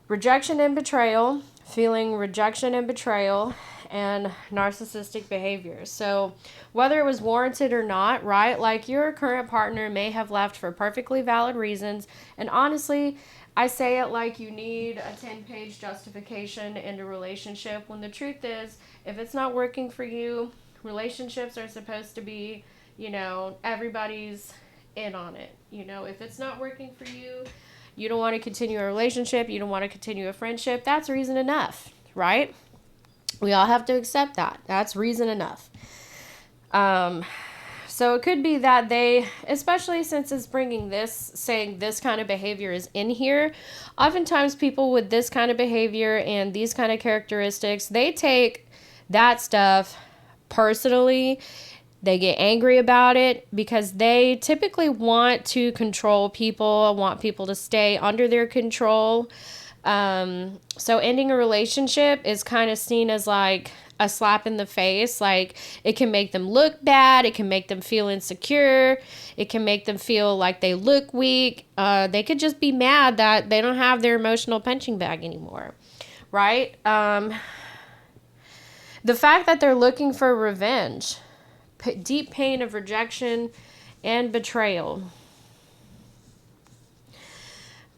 rejection and betrayal, feeling rejection and betrayal, and narcissistic behavior. So whether it was warranted or not, right? Like, your current partner may have left for perfectly valid reasons. And honestly, I say it like you need a 10-page justification in a relationship, when the truth is, if it's not working for you, relationships are supposed to be, you know, everybody's in on it. You know, if it's not working for you, you don't want to continue a relationship, you don't want to continue a friendship, that's reason enough, right? We all have to accept that. That's reason enough. So it could be that they, especially since it's bringing this, saying this kind of behavior is in here, oftentimes people with this kind of behavior and these kind of characteristics, they take that stuff personally. They get angry about it because they typically want to control people, want people to stay under their control. So ending a relationship is kind of seen as like a slap in the face. Like, it can make them look bad. It can make them feel insecure. It can make them feel like they look weak. They could just be mad that they don't have their emotional punching bag anymore. Right? The fact that they're looking for revenge, deep pain of rejection and betrayal.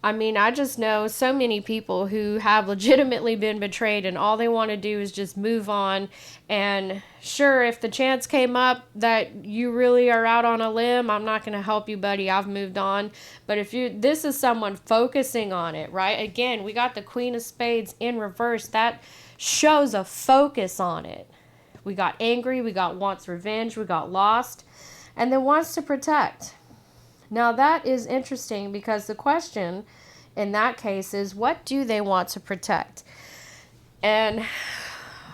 I mean, I just know so many people who have legitimately been betrayed, and all they want to do is just move on. And sure, if the chance came up that you really are out on a limb, I'm not going to help you, buddy. I've moved on. But if this is someone focusing on it, right? Again, we got the Queen of Spades in reverse. That shows a focus on it. We got angry, we got wants revenge, we got lost, and then wants to protect. Now that is interesting, because the question in that case is, what do they want to protect? And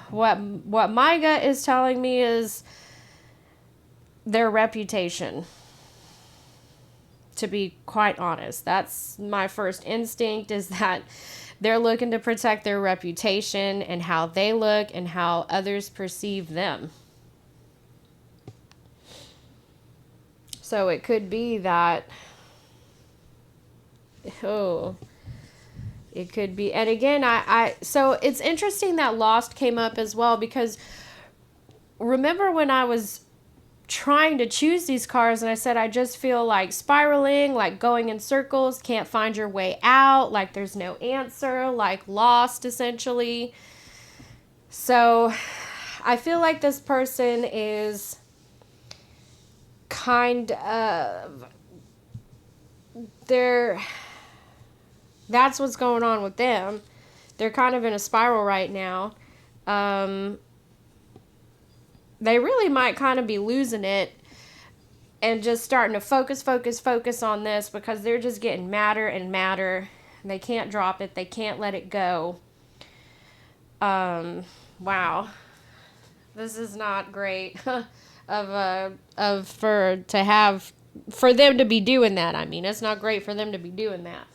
what my gut is telling me is their reputation. To be quite honest, that's my first instinct, is that they're looking to protect their reputation and how they look and how others perceive them. So it could be that, it could be, and again, so it's interesting that lost came up as well, because remember when I was trying to choose these cards and I said, I just feel like spiraling, like going in circles, can't find your way out, like there's no answer, like lost essentially. So I feel like this person is kind of, that's what's going on with them. They're kind of in a spiral right now. They really might kind of be losing it and just starting to focus on this, because they're just getting madder and madder. They can't drop it. They can't let it go. Wow. This is not great for them to be doing that. I mean, it's not great for them to be doing that.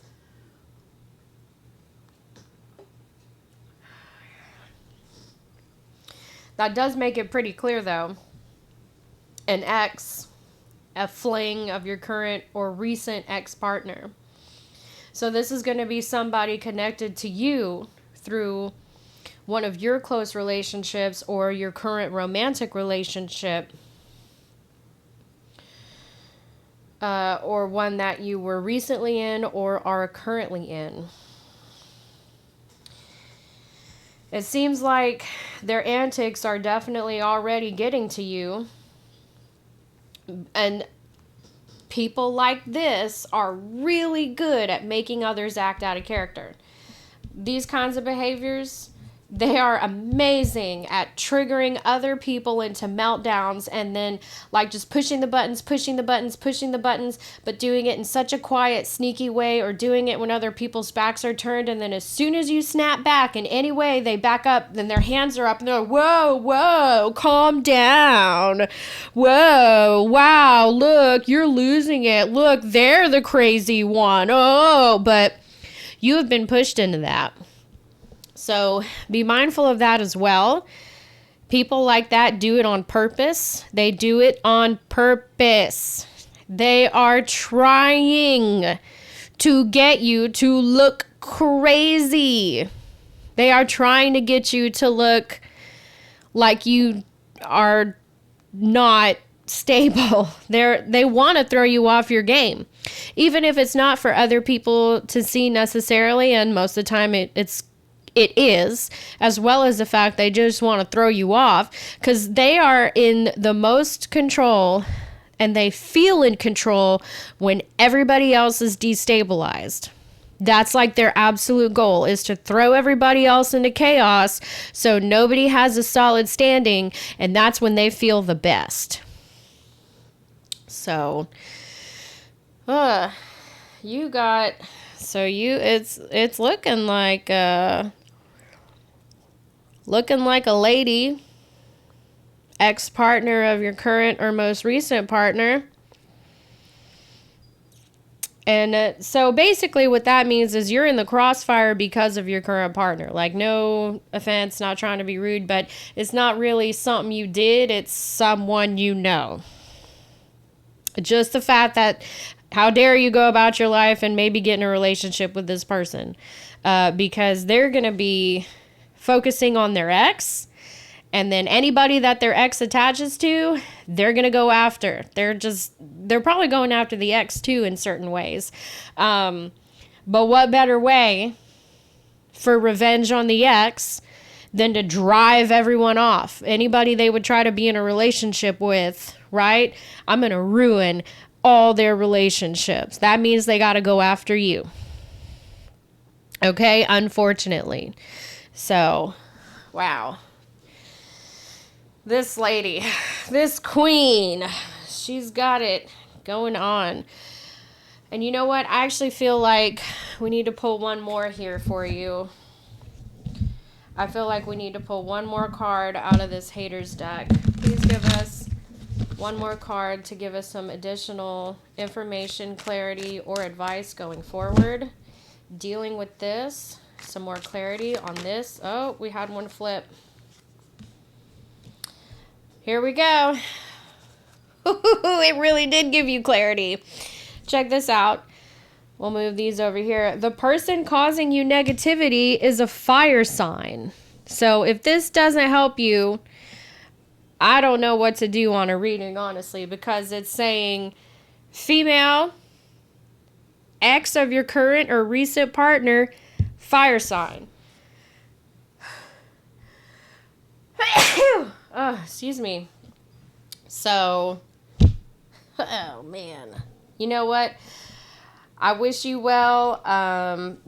That does make it pretty clear, though. An ex a fling of your current or recent ex-partner. So this is going to be somebody connected to you through one of your close relationships or your current romantic relationship, or one that you were recently in or are currently in. It seems like their antics are definitely already getting to you. And people like this are really good at making others act out of character. These kinds of behaviors, they are amazing at triggering other people into meltdowns and then like just pushing the buttons, but doing it in such a quiet, sneaky way, or doing it when other people's backs are turned. And then as soon as you snap back in any way, they back up, then their hands are up and they're like, whoa, calm down. Whoa, wow, look, you're losing it. Look, they're the crazy one. Oh, but you have been pushed into that. So be mindful of that as well. People like that do it on purpose. They do it on purpose. They are trying to get you to look crazy. They are trying to get you to look like you are not stable. They want to throw you off your game. Even if it's not for other people to see necessarily, and most of the time it is, as well as the fact they just want to throw you off, because they are in the most control and they feel in control when everybody else is destabilized. That's like their absolute goal, is to throw everybody else into chaos so nobody has a solid standing, and that's when they feel the best. So, it's looking like a lady, ex-partner of your current or most recent partner. And so basically what that means is you're in the crossfire because of your current partner. Like, no offense, not trying to be rude, but it's not really something you did. It's someone you know. Just the fact that, how dare you go about your life and maybe get in a relationship with this person, because they're going to be focusing on their ex, and then anybody that their ex attaches to, they're going to go after. They're probably going after the ex too in certain ways. But what better way for revenge on the ex than to drive everyone off? Anybody they would try to be in a relationship with, right? I'm going to ruin all their relationships. That means they got to go after you. Okay, unfortunately. So, wow. This lady, this queen, she's got it going on. And you know what? I actually feel like we need to pull one more here for you. I feel like we need to pull one more card out of this haters deck. Please give us one more card to give us some additional information, clarity, or advice going forward. Dealing with this. Some more clarity on this. Oh, we had one flip. Here we go. It really did give you clarity. Check this out. We'll move these over here. The person causing you negativity is a fire sign. So if this doesn't help you, I don't know what to do on a reading, honestly, because it's saying female, ex of your current or recent partner, fire sign. Oh, excuse me. So, oh man. You know what? I wish you well.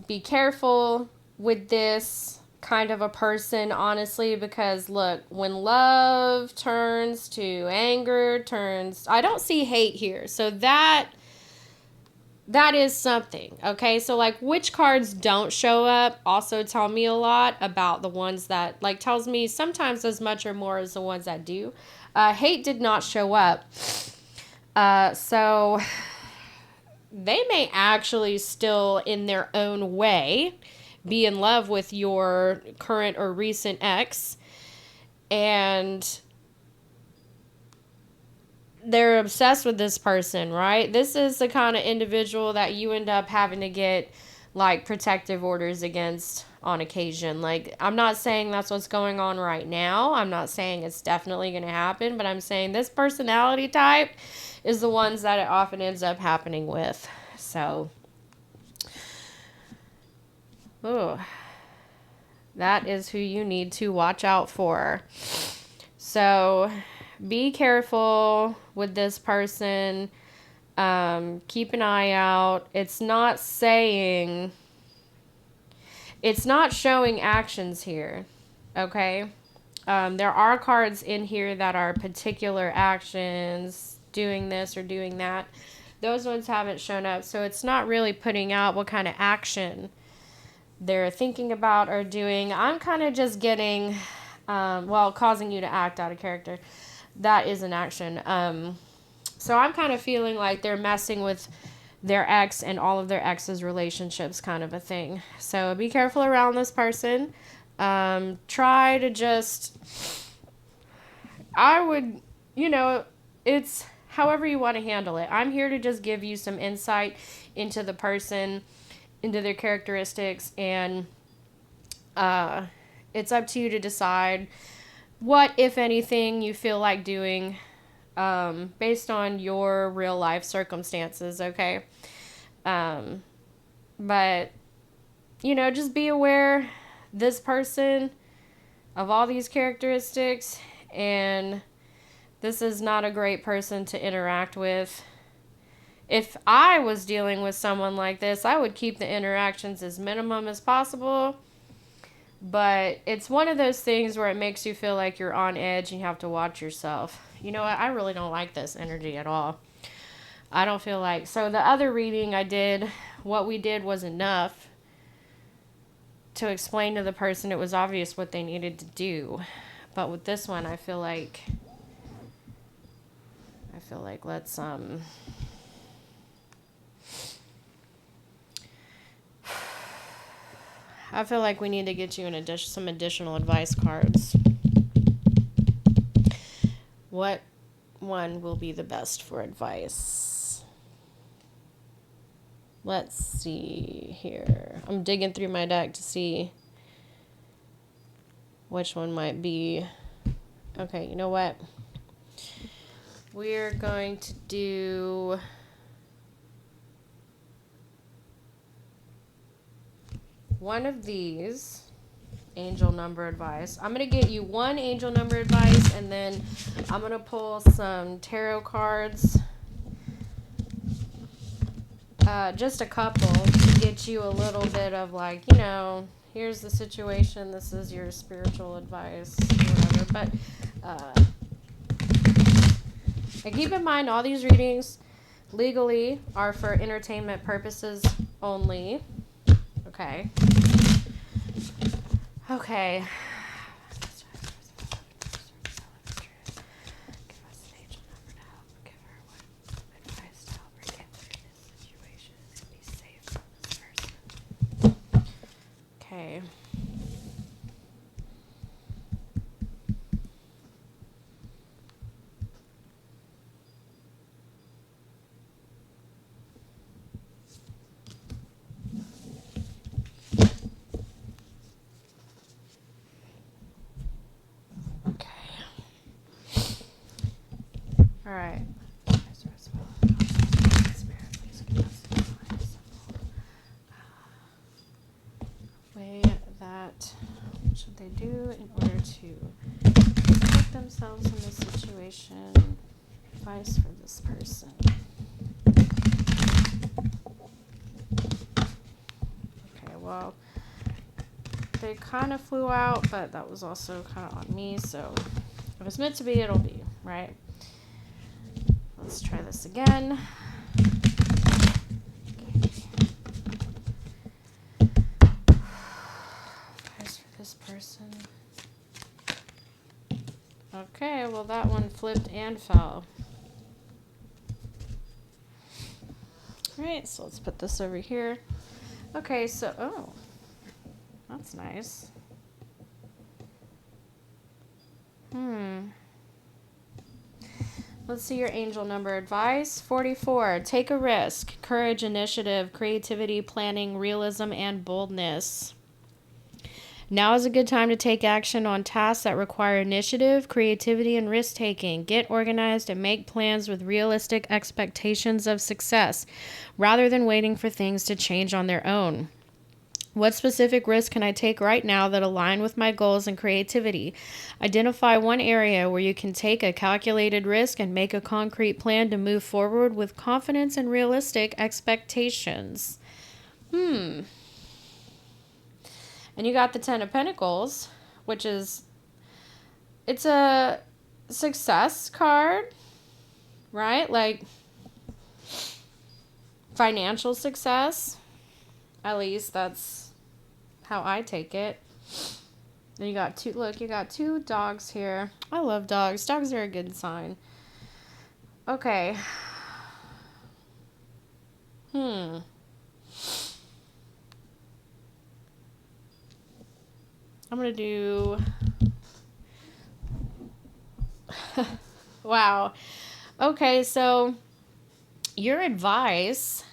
Be careful with this kind of a person, honestly, because look, when love turns to anger, I don't see hate here. So that is something, okay? So, like, which cards don't show up also tell me a lot about the ones that, like, tells me sometimes as much or more as the ones that do. Hate did not show up. So they may actually still, in their own way, be in love with your current or recent ex. And they're obsessed with this person, right? This is the kind of individual that you end up having to get like protective orders against on occasion. Like, I'm not saying that's what's going on right now. I'm not saying it's definitely going to happen, but I'm saying this personality type is the ones that it often ends up happening with. So, oh, that is who you need to watch out for. So, be careful with this person. Keep an eye out. It's not showing actions here. Okay. There are cards in here that are particular actions, doing this or doing that. Those ones haven't shown up. So it's not really putting out what kind of action they're thinking about or doing. I'm kind of just getting, causing you to act out of character. That is an action. So I'm kind of feeling like they're messing with their ex and all of their ex's relationships, kind of a thing. So be careful around this person. Try to just, it's however you want to handle it. I'm here to just give you some insight into the person, into their characteristics, and it's up to you to decide what, if anything, you feel like doing based on your real life circumstances, okay? But, just be aware this person of all these characteristics, and this is not a great person to interact with. If I was dealing with someone like this, I would keep the interactions as minimum as possible. But it's one of those things where it makes you feel like you're on edge and you have to watch yourself. You know what? I really don't like this energy at all. I don't feel like... So the other reading I did, what we did was enough to explain to the person it was obvious what they needed to do. But with this one, I feel like let's... I feel like we need to get you some additional advice cards. What one will be the best for advice? Let's see here. I'm digging through my deck to see which one might be. Okay, you know what? We're going to do... one of these angel number advice. I'm going to get you one angel number advice, and then I'm going to pull some tarot cards. Just a couple to get you a little bit of like, here's the situation. This is your spiritual advice, whatever. But, and keep in mind, all these readings legally are for entertainment purposes only. Okay. Okay. Okay. All right. Way that, what should they do in order to put themselves in this situation? Advice for this person. Okay, well, they kind of flew out, but that was also kind of on me, so if it's meant to be, it'll be, right? Let's try this again. Advice for this person. Okay, well that one flipped and fell. Alright, so let's put this over here. Okay, so, oh, that's nice. Let's see your angel number advice. 44. Take a risk. Courage, initiative, creativity, planning, realism, and boldness. Now is a good time to take action on tasks that require initiative, creativity, and risk-taking. Get organized and make plans with realistic expectations of success, rather than waiting for things to change on their own. What specific risks can I take right now that align with my goals and creativity? Identify one area where you can take a calculated risk and make a concrete plan to move forward with confidence and realistic expectations. And you got the Ten of Pentacles, which is, it's a success card, right? Like financial success. At least that's how I take it. Then you got two dogs here. I love dogs. Dogs are a good sign. Okay. I'm gonna do wow. Okay, so your advice,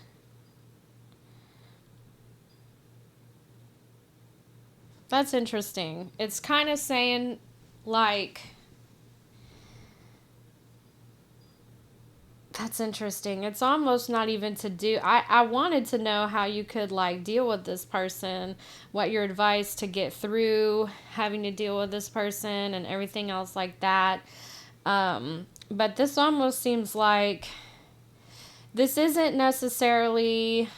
that's interesting. It's kind of saying, like, that's interesting. It's almost not even to do. I wanted to know how you could, like, deal with this person, what your advice to get through having to deal with this person and everything else like that. But this almost seems like this isn't necessarily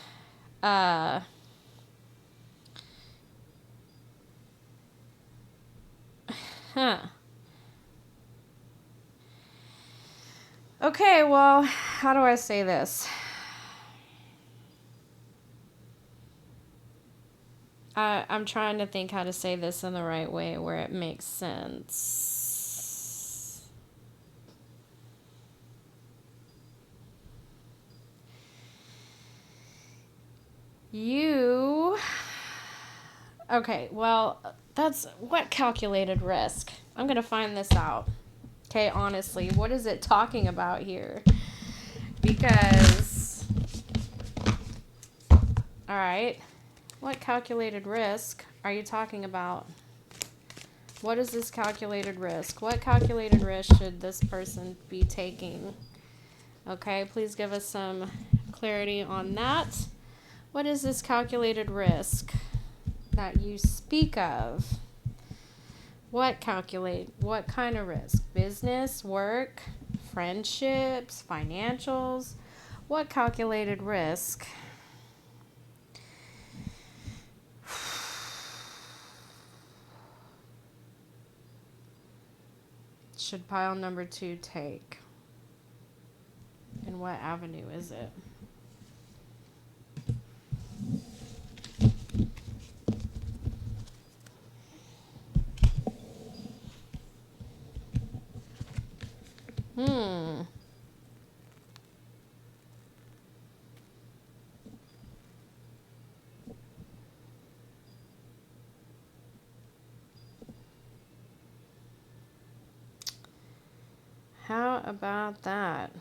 Okay, well, how do I say this? I'm trying to think how to say this in the right way where it makes sense. Okay, well, that's what calculated risk. I'm going to find this out. Okay, honestly, what is it talking about here? Because, all right, what calculated risk are you talking about? What is this calculated risk? What calculated risk should this person be taking? Okay, please give us some clarity on that. What is this calculated risk that you speak of? What kind of risk? Business, work, friendships, financials? What calculated risk? Should pile number 2 take? And what avenue is it? How about that?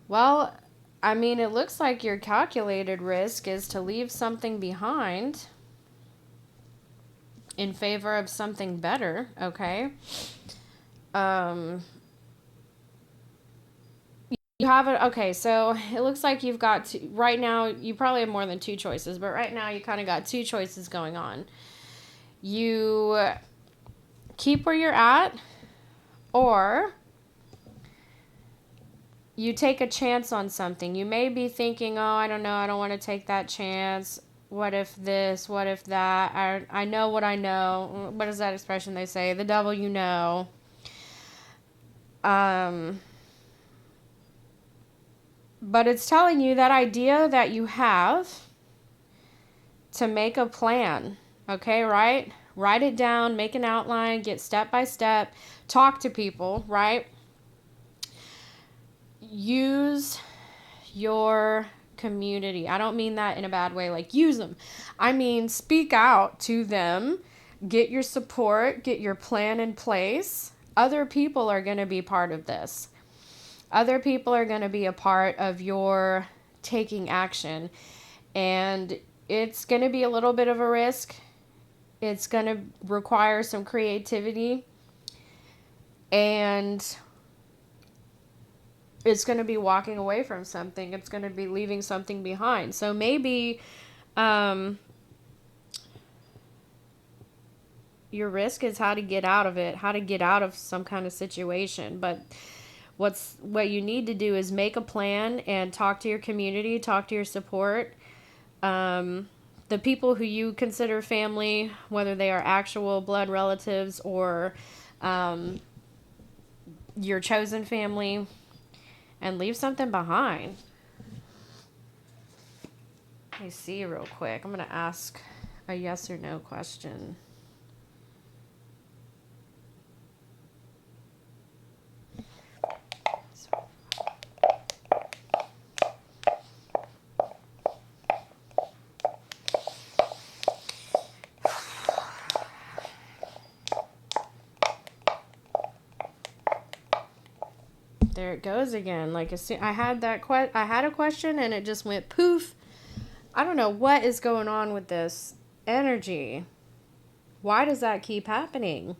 Well, I mean, it looks like your calculated risk is to leave something behind in favor of something better, okay? You have it, okay, so it looks like you've got two, right now, you probably have more than 2 choices, but right now you kind of got 2 choices going on. You keep where you're at, or you take a chance on something. You may be thinking, oh, I don't know, I don't want to take that chance. What if this? What if that? I know what I know. What is that expression they say? The devil you know. But it's telling you that idea that you have to make a plan. Okay, right? Write it down, make an outline, get step by step, talk to people, right? Use your community. I don't mean that in a bad way, like use them. I mean, speak out to them, get your support, get your plan in place, other people are going to be part of this. Other people are going to be a part of your taking action. And it's going to be a little bit of a risk. It's going to require some creativity. And it's going to be walking away from something. It's going to be leaving something behind. So maybe your risk is how to get out of it, how to get out of some kind of situation. But what you need to do is make a plan and talk to your community, talk to your support. The people who you consider family, whether they are actual blood relatives or your chosen family, and leave something behind. Let me see real quick. I'm going to ask a yes or no question. There it goes again. Like I had a question and it just went poof. I don't know what is going on with this energy. Why does that keep happening?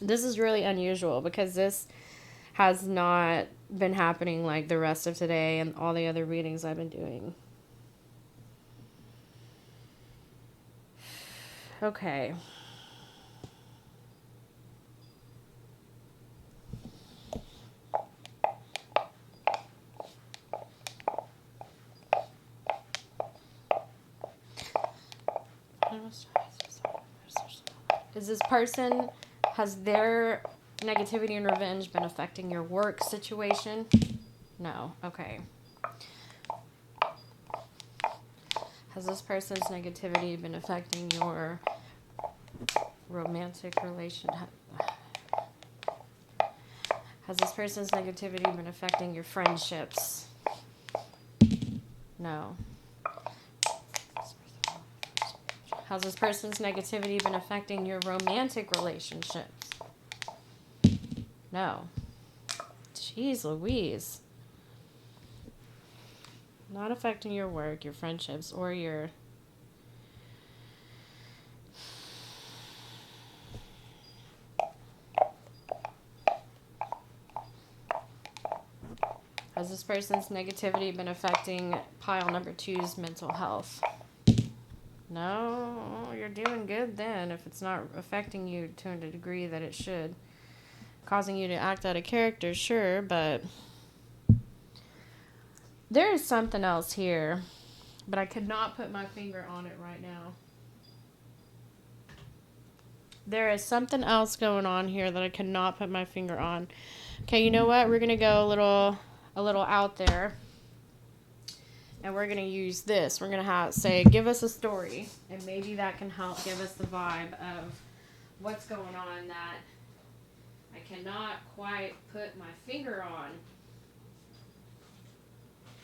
This is really unusual because this has not been happening like the rest of today and all the other readings I've been doing. Okay. Is this person, has their negativity and revenge been affecting your work situation? No. Okay. Has this person's negativity been affecting your romantic relation? Has this person's negativity been affecting your friendships? No. Has this person's negativity been affecting your romantic relationships? No. Jeez Louise. Not affecting your work, your friendships, or your... Has this person's negativity been affecting pile number 2's mental health? No, you're doing good then if it's not affecting you to a degree that it should. Causing you to act out of character, sure, but there is something else here, but I could not put my finger on it right now. There is something else going on here that I could not put my finger on. Okay, you know what? We're going to go a little out there. And we're going to use this. We're going to say, give us a story. And maybe that can help give us the vibe of what's going on that I cannot quite put my finger on.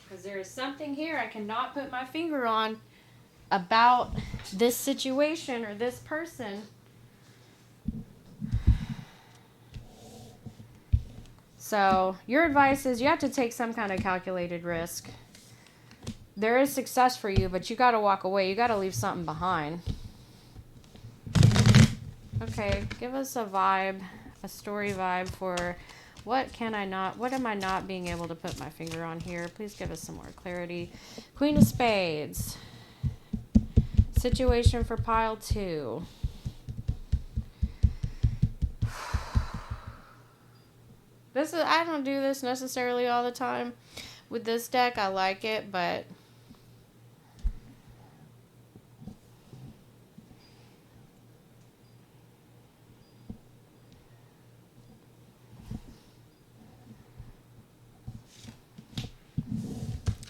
Because there is something here I cannot put my finger on about this situation or this person. So your advice is you have to take some kind of calculated risk. There is success for you, but you got to walk away. You got to leave something behind. Okay, give us a vibe, a story vibe for what am I not being able to put my finger on here? Please give us some more clarity. Queen of Spades. Situation for pile 2. I don't do this necessarily all the time. With this deck, I like it, but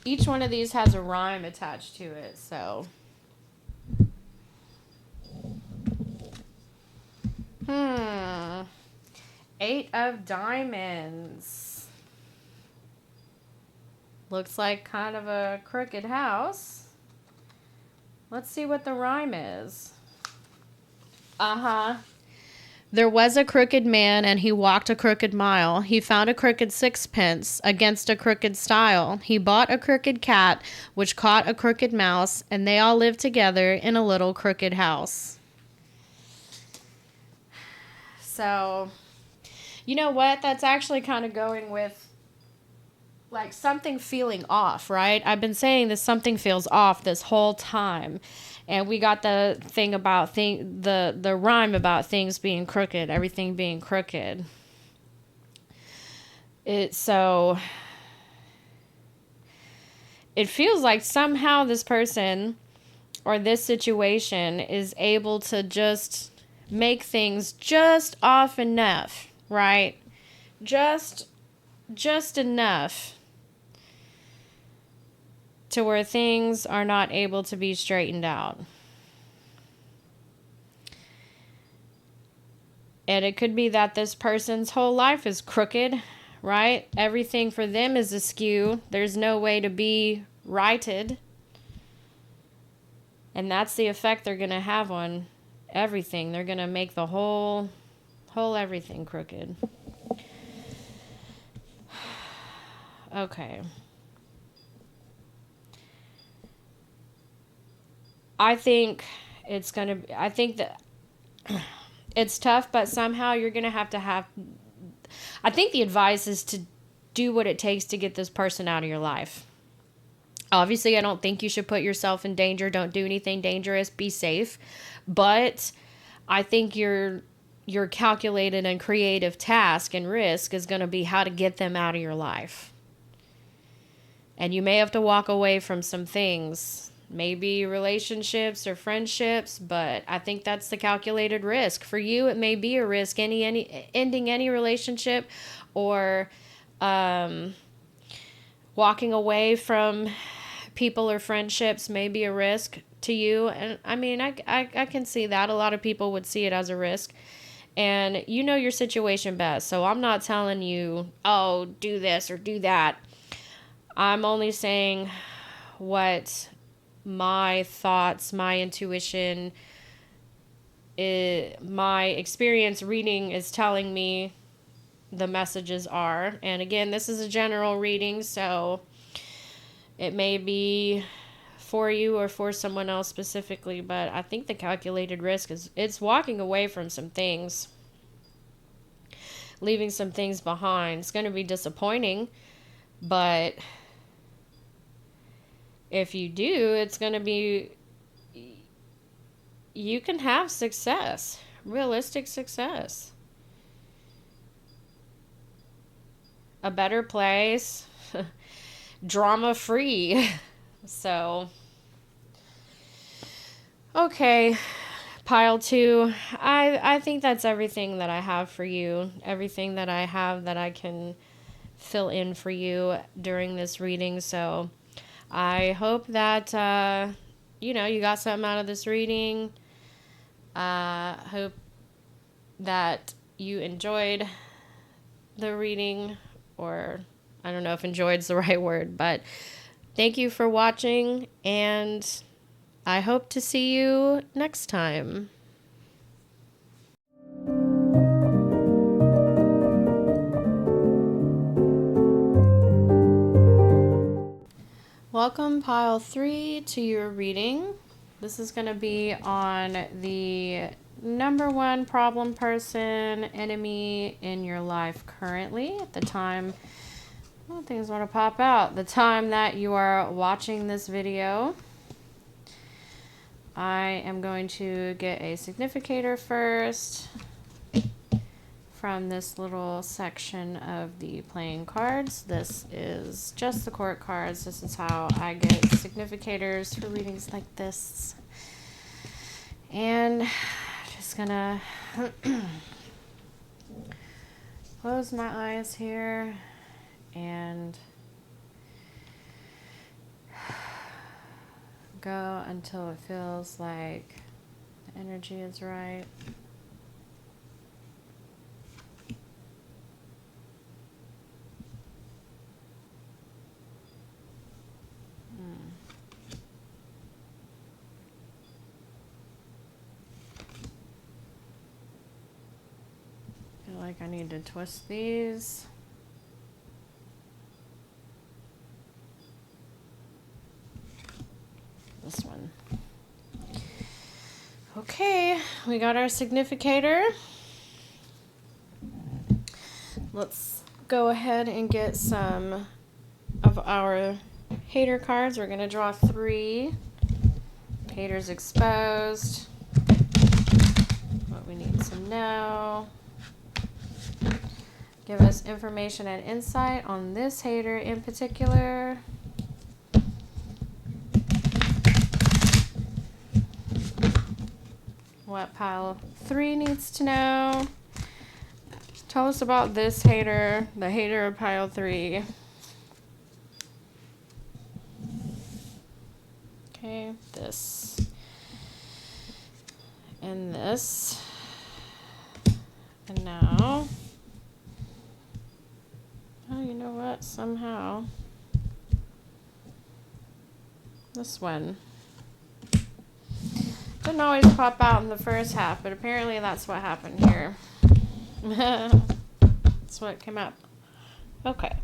each one of these has a rhyme attached to it, so. 8 of Diamonds. Looks like kind of a crooked house. Let's see what the rhyme is. There was a crooked man, and he walked a crooked mile. He found a crooked sixpence against a crooked stile. He bought a crooked cat, which caught a crooked mouse, and they all lived together in a little crooked house. So, you know what? That's actually kind of going with, like, something feeling off, right? I've been saying this something feels off this whole time. And we got the thing about the rhyme about things being crooked, everything being crooked. It feels like somehow this person or this situation is able to just make things just off enough, right? Just enough to where things are not able to be straightened out. And it could be that this person's whole life is crooked, right? Everything for them is askew. There's no way to be righted. And that's the effect they're going to have on everything. They're going to make the whole everything crooked. Okay. I think that it's tough, but somehow you're going to have. I think the advice is to do what it takes to get this person out of your life. Obviously, I don't think you should put yourself in danger. Don't do anything dangerous. Be safe. But I think your calculated and creative task and risk is going to be how to get them out of your life. And you may have to walk away from some things. Maybe relationships or friendships, but I think that's the calculated risk. For you, it may be a risk, ending any relationship or walking away from people or friendships may be a risk to you. And I mean, I can see that. A lot of people would see it as a risk. And you know your situation best. So I'm not telling you, oh, do this or do that. I'm only saying what my thoughts, my intuition, my experience reading is telling me the messages are. And again, this is a general reading, so it may be for you or for someone else specifically, but I think the calculated risk is it's walking away from some things, leaving some things behind. It's going to be disappointing, but if you do, it's going to be, you can have success, realistic success. A better place, drama-free. So, okay, pile 2. I think that's everything that I have for you, everything that I have that I can fill in for you during this reading. So I hope that, you got something out of this reading. Hope that you enjoyed the reading, or I don't know if enjoyed is the right word, but thank you for watching, and I hope to see you next time. Welcome, pile 3, to your reading. This is going to be on the number 1 problem person, enemy in your life currently. At the time, things want to pop out. The time that you are watching this video. I am going to get a significator first from this little section of the playing cards. This is just the court cards. This is how I get significators for readings like this. And just gonna close my eyes here and go until it feels like the energy is right. like I need to twist these. This one. Okay, we got our significator. Let's go ahead and get some of our hater cards. We're going to draw 3. Haters exposed. What we need to know. Give us information and insight on this hater in particular. What pile 3 needs to know. Tell us about this hater, the hater of pile 3. Okay, this. And this. And now. Oh, you know what? Somehow. This one. Didn't always pop out in the first half, but apparently that's what happened here. That's what came up. Okay.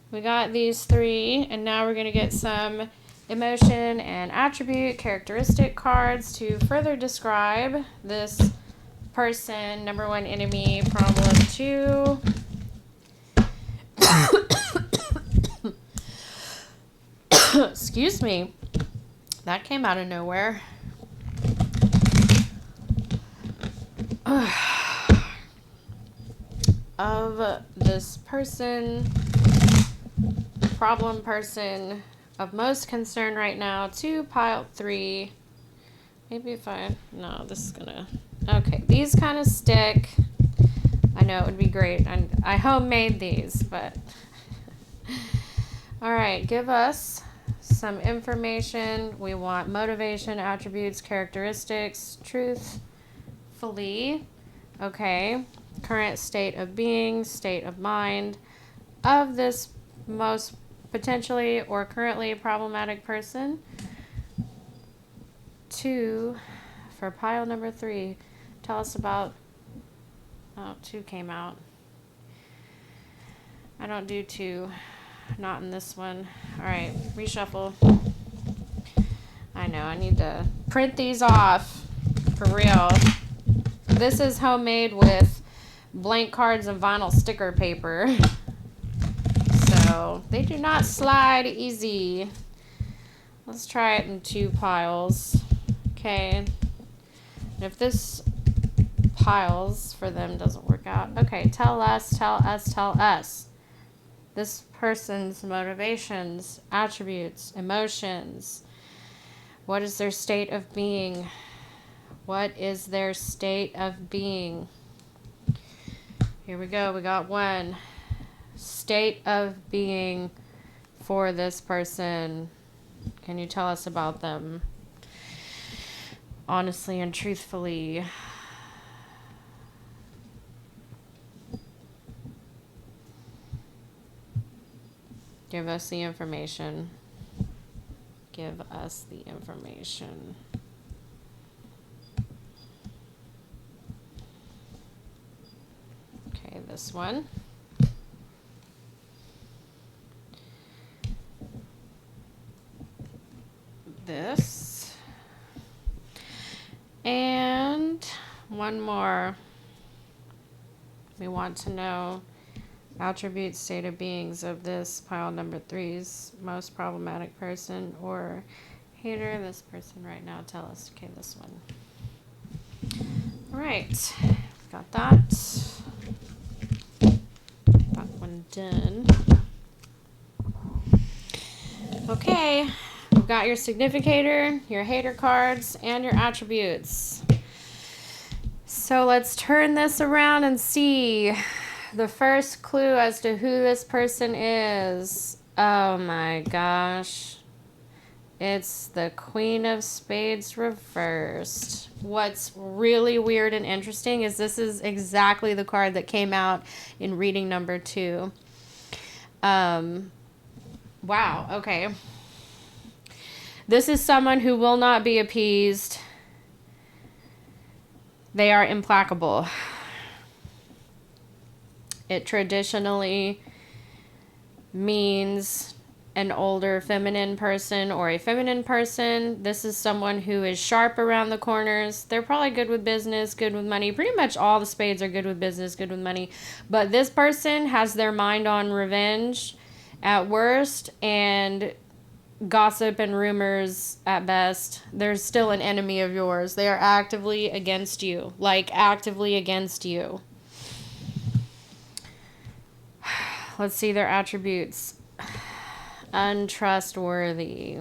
We got these 3, and now we're going to get some emotion and attribute characteristic cards to further describe this person, number 1 enemy, problem 2. Excuse me. That came out of nowhere. Of this person, problem person of most concern right now to pile 3. Maybe if no, this is gonna, okay, these kind of stick. I know it would be great. I homemade these, but all right, give us some information. We want motivation, attributes, characteristics, truthfully. Okay. Current state of being, state of mind of this most potentially or currently problematic person. 2 for pile number 3. Tell us about, oh, 2 came out. I don't do 2, not in this one. All right, reshuffle. I know, I need to print these off for real. This is homemade with blank cards and vinyl sticker paper. So they do not slide easy. Let's try it in 2 piles. Okay. And if this piles for them doesn't work out. Okay, tell us. This person's motivations, attributes, emotions. What is their state of being? What is their state of being? Here we go. We got 1. State of being for this person. Can you tell us about them? Honestly and truthfully. Give us the information. Give us the information. Okay, this one. This. And one more. We want to know attributes, state of beings of this pile number 3's most problematic person or hater. This person right now. Tell us. Okay, this one. All right. Got that. That one done. Okay. We've got your significator, your hater cards, and your attributes. So let's turn this around and see the first clue as to who this person is. Oh my gosh. It's the Queen of Spades reversed. What's really weird and interesting is this is exactly the card that came out in reading number 2. Wow, okay. This is someone who will not be appeased. They are implacable. It traditionally means an older feminine person or a feminine person. This is someone who is sharp around the corners. They're probably good with business, good with money. Pretty much all the spades are good with business, good with money. But this person has their mind on revenge at worst and gossip and rumors at best. They're still an enemy of yours. They are actively against you. Like, actively against you. Let's see their attributes. Untrustworthy.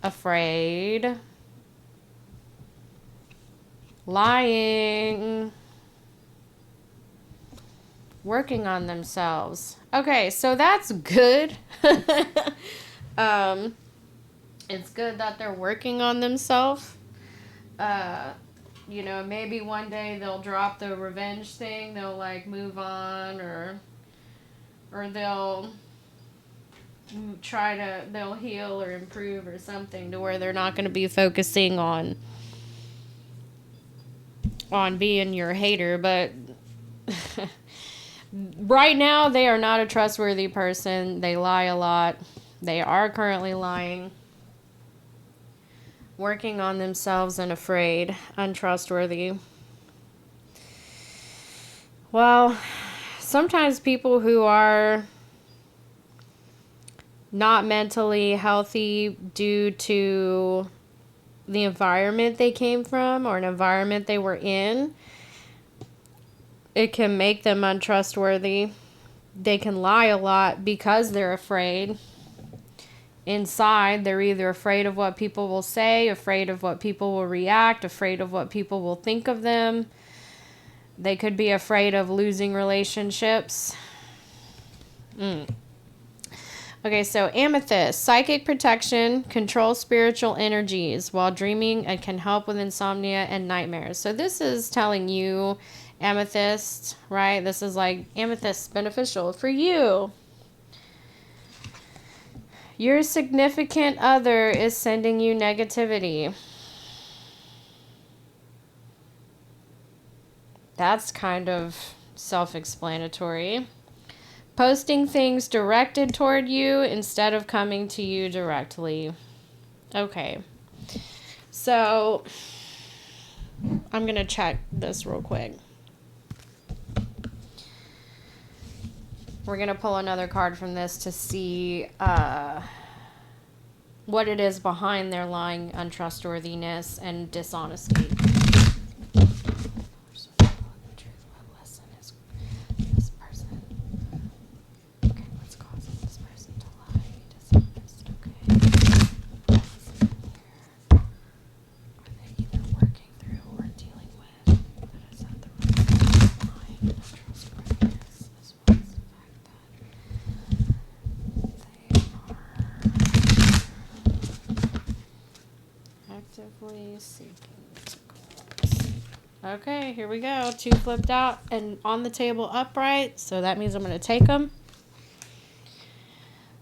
Afraid. Lying. Working on themselves. Okay, so that's good. It's good that they're working on themselves. You know, maybe one day they'll drop the revenge thing. They'll like move on, or they'll they'll heal or improve or something to where they're not going to be focusing on being your hater. But right now they are not a trustworthy person. They lie a lot. They are currently lying. Working on themselves and afraid. Untrustworthy. Well, sometimes people who are not mentally healthy due to the environment they came from or an environment they were in, it can make them untrustworthy. They can lie a lot because they're afraid. Inside, they're either afraid of what people will say, afraid of what people will react, afraid of what people will think of them. They could be afraid of losing relationships. Okay, so amethyst, psychic protection, control spiritual energies while dreaming, and can help with insomnia and nightmares. So this is telling you, amethyst, right? This is like amethyst beneficial for you. Your significant other is sending you negativity. That's kind of self-explanatory. Posting things directed toward you instead of coming to you directly. Okay. So, I'm going to check this real quick. We're going to pull another card from this to see what it is behind their lying, untrustworthiness, and dishonesty. Okay, here we go. 2 flipped out and on the table upright. So that means I'm going to take them.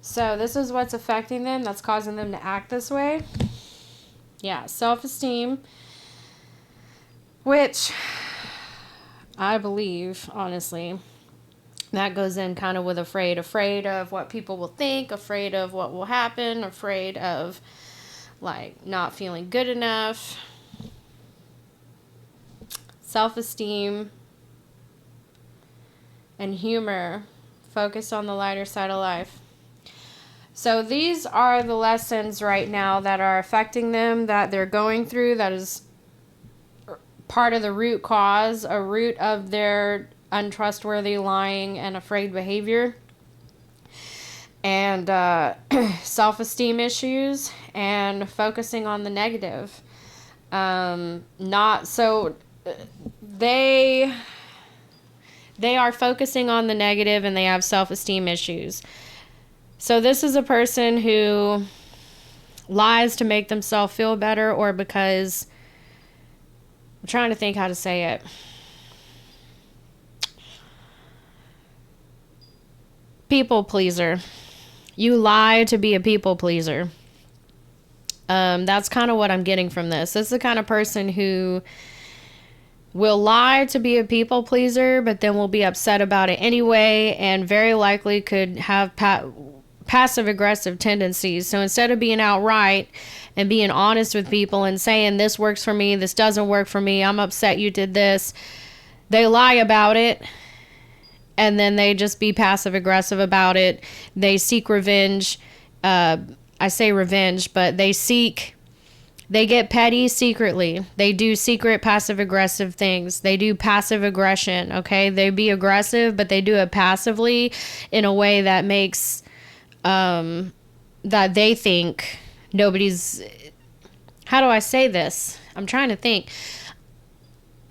So this is what's affecting them. That's causing them to act this way. Yeah, self-esteem. Which I believe, honestly, that goes in kind of with afraid. Afraid of what people will think. Afraid of what will happen. Afraid of, like, not feeling good enough. Self-esteem and humor. Focus on the lighter side of life. So these are the lessons right now that are affecting them, that they're going through. That is part of the root cause, a root of their untrustworthy, lying, and afraid behavior. And self-esteem issues and focusing on the negative. They are focusing on the negative and they have self-esteem issues. So this is a person who lies to make themselves feel better, or because, I'm trying to think how to say it. People pleaser. You lie to be a people pleaser. That's kind of what I'm getting from this. This is the kind of person who will lie to be a people pleaser, but then will be upset about it anyway, and very likely could have passive aggressive tendencies. So instead of being outright and being honest with people and saying, this works for me, this doesn't work for me, I'm upset you did this, they lie about it, and then they just be passive aggressive about it. They seek revenge. I say revenge, but they get petty secretly. They do secret passive aggressive things. They do passive aggression, okay? They be aggressive, but they do it passively in a way that makes, that they think nobody's, how do I say this? I'm trying to think.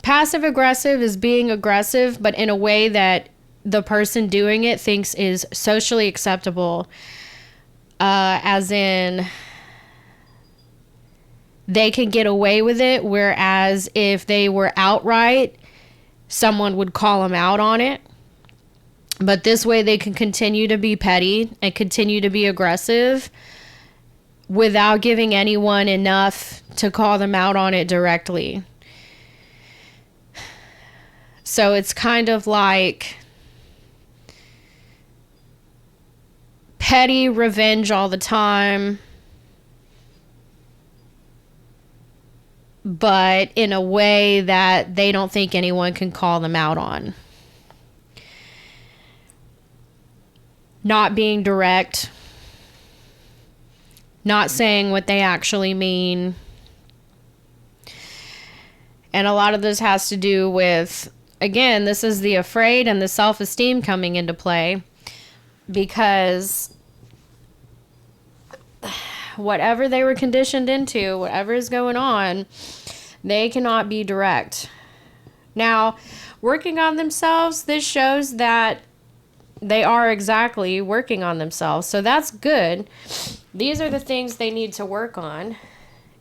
Passive aggressive is being aggressive, but in a way that the person doing it thinks is socially acceptable. As in, they can get away with it, whereas if they were outright, someone would call them out on it. But this way they can continue to be petty and continue to be aggressive without giving anyone enough to call them out on it directly. So it's kind of like petty revenge all the time, but in a way that they don't think anyone can call them out on. Not being direct, not saying what they actually mean. And a lot of this has to do with, again, this is the afraid and the self-esteem coming into play, because whatever they were conditioned into, whatever is going on, they cannot be direct. Now, working on themselves, this shows that they are exactly working on themselves. So that's good. These are the things they need to work on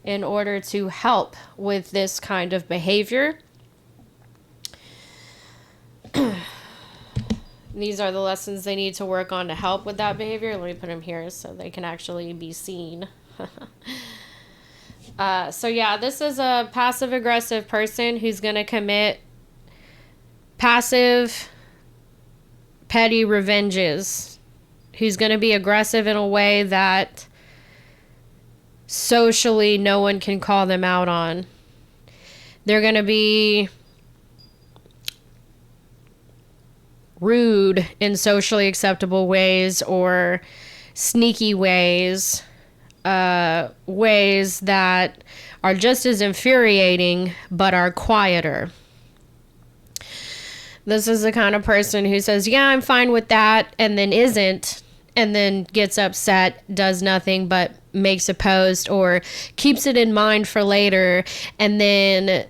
in order to help with this kind of behavior. These are the lessons they need to work on to help with that behavior. Let me put them here so they can actually be seen. So yeah, this is a passive-aggressive person who's going to commit passive, petty revenges. Who's going to be aggressive in a way that socially no one can call them out on. They're going to be rude in socially acceptable ways, or sneaky ways, ways that are just as infuriating but are quieter. This is the kind of person who says, yeah, I'm fine with that, and then isn't, and then gets upset, does nothing but makes a post or keeps it in mind for later, and then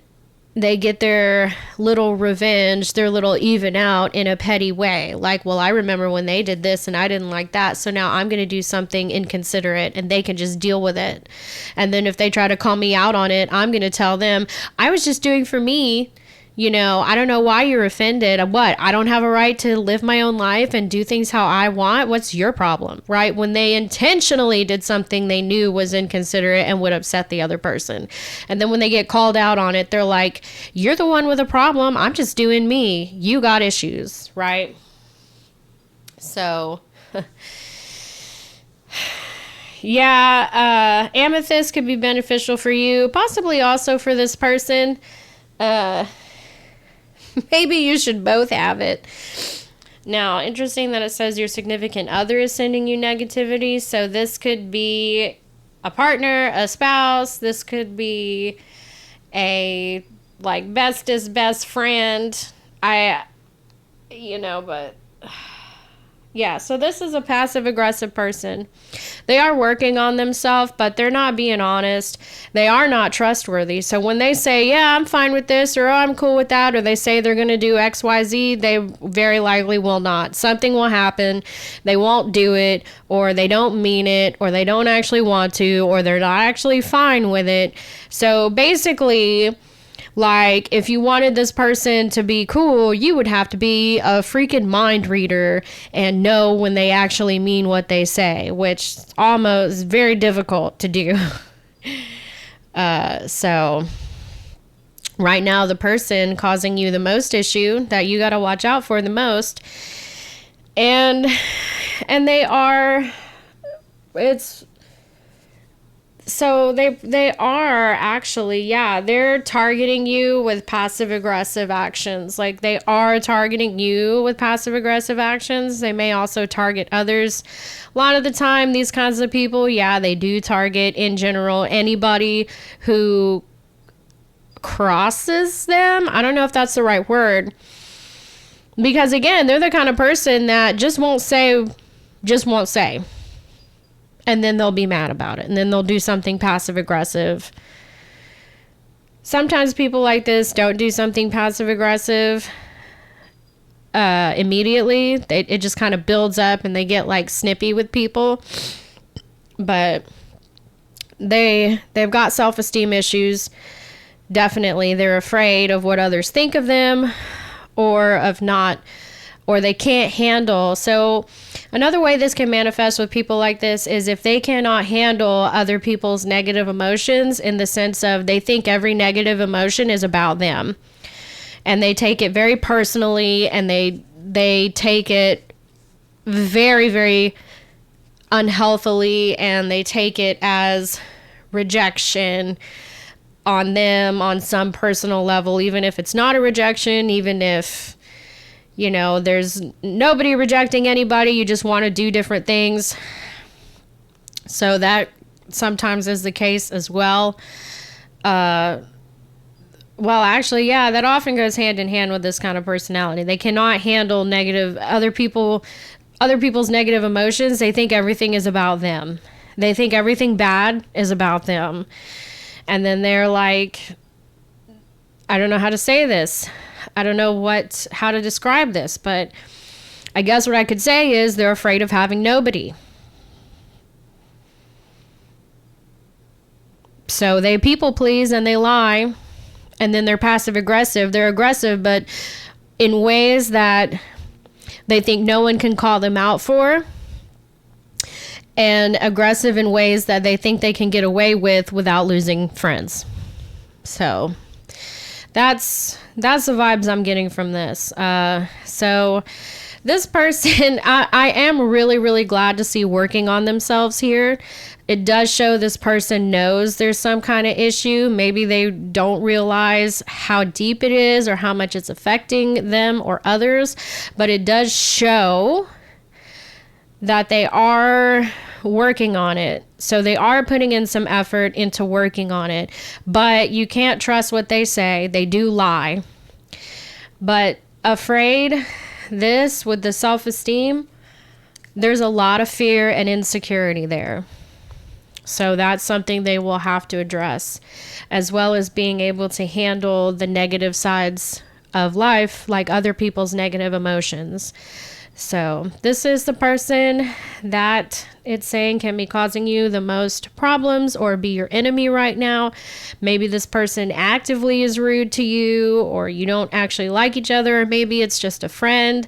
they get their little revenge, their little even out in a petty way. Like, well, I remember when they did this and I didn't like that, so now I'm going to do something inconsiderate and they can just deal with it. And then if they try to call me out on it, I'm going to tell them, I was just doing for me. You know, I don't know why you're offended. What? I don't have a right to live my own life and do things how I want? What's your problem? Right? When they intentionally did something they knew was inconsiderate and would upset the other person. And then when they get called out on it, they're like, you're the one with a problem. I'm just doing me. You got issues, right? So, yeah, amethyst could be beneficial for you, possibly also for this person. Maybe you should both have it. Now, interesting that it says your significant other is sending you negativity. So this could be a partner, a spouse. This could be a, like, bestest best friend. But yeah, so this is a passive-aggressive person. They are working on themselves, but they're not being honest. They are not trustworthy. So when they say, yeah, I'm fine with this, or oh, I'm cool with that, or they say they're going to do X, Y, Z, they very likely will not. Something will happen. They won't do it, or they don't mean it, or they don't actually want to, or they're not actually fine with it. So basically, like, if you wanted this person to be cool, you would have to be a freaking mind reader and know when they actually mean what they say, which is almost very difficult to do. So right now, the person causing you the most issue that you got to watch out for the most. And they are, it's, so they are actually, yeah, they're targeting you with passive aggressive actions. Like, they are targeting you with passive aggressive actions. They may also target others. A lot of the time, these kinds of people, yeah, they do target, in general, anybody who crosses them. I don't know if that's the right word. Because, again, they're the kind of person that just won't say. And then they'll be mad about it. And then they'll do something passive aggressive. Sometimes people like this don't do something passive aggressive immediately. It just kind of builds up and they get like snippy with people. But they've got self-esteem issues. Definitely. They're afraid of what others think of them, or they can't handle. So another way this can manifest with people like this is if they cannot handle other people's negative emotions, in the sense of they think every negative emotion is about them. And they take it very personally, and they take it very, very unhealthily, and they take it as rejection on them on some personal level, even if it's not a rejection, even if, you know, there's nobody rejecting anybody, you just want to do different things. So that sometimes is the case as well. Well, actually, yeah, that often goes hand in hand with this kind of personality. They cannot handle other people's negative emotions. They think everything is about them. They think everything bad is about them. And then they're like, I don't know how to say this. I don't know how to describe this, but I guess what I could say is they're afraid of having nobody. So they people please and they lie, and then they're passive aggressive. They're aggressive, but in ways that they think no one can call them out for, and aggressive in ways that they think they can get away with without losing friends. So that's the vibes I'm getting from this. So this person, I am really, really glad to see working on themselves here. It does show this person knows there's some kind of issue. Maybe they don't realize how deep it is or how much it's affecting them or others, but it does show that they are working on it. So they are putting in some effort into working on it, but you can't trust what they say. They do lie. But afraid, this with the self-esteem, there's a lot of fear and insecurity there. So that's something they will have to address, as well as being able to handle the negative sides of life, like other people's negative emotions. So this is the person that it's saying can be causing you the most problems or be your enemy right now. Maybe this person actively is rude to you, or you don't actually like each other. Or maybe it's just a friend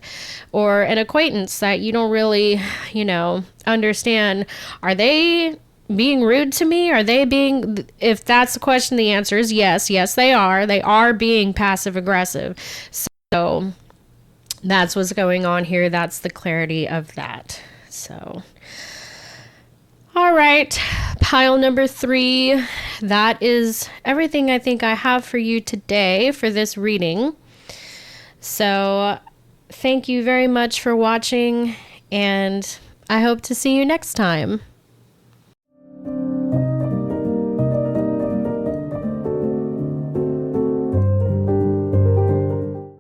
or an acquaintance that you don't really, understand. Are they being rude to me? Are they being, if that's the question, the answer is yes. Yes, they are. They are being passive aggressive. So that's what's going on here. That's the clarity of that. So, all right, pile number 3. That is everything I think I have for you today for this reading. So thank you very much for watching, and I hope to see you next time.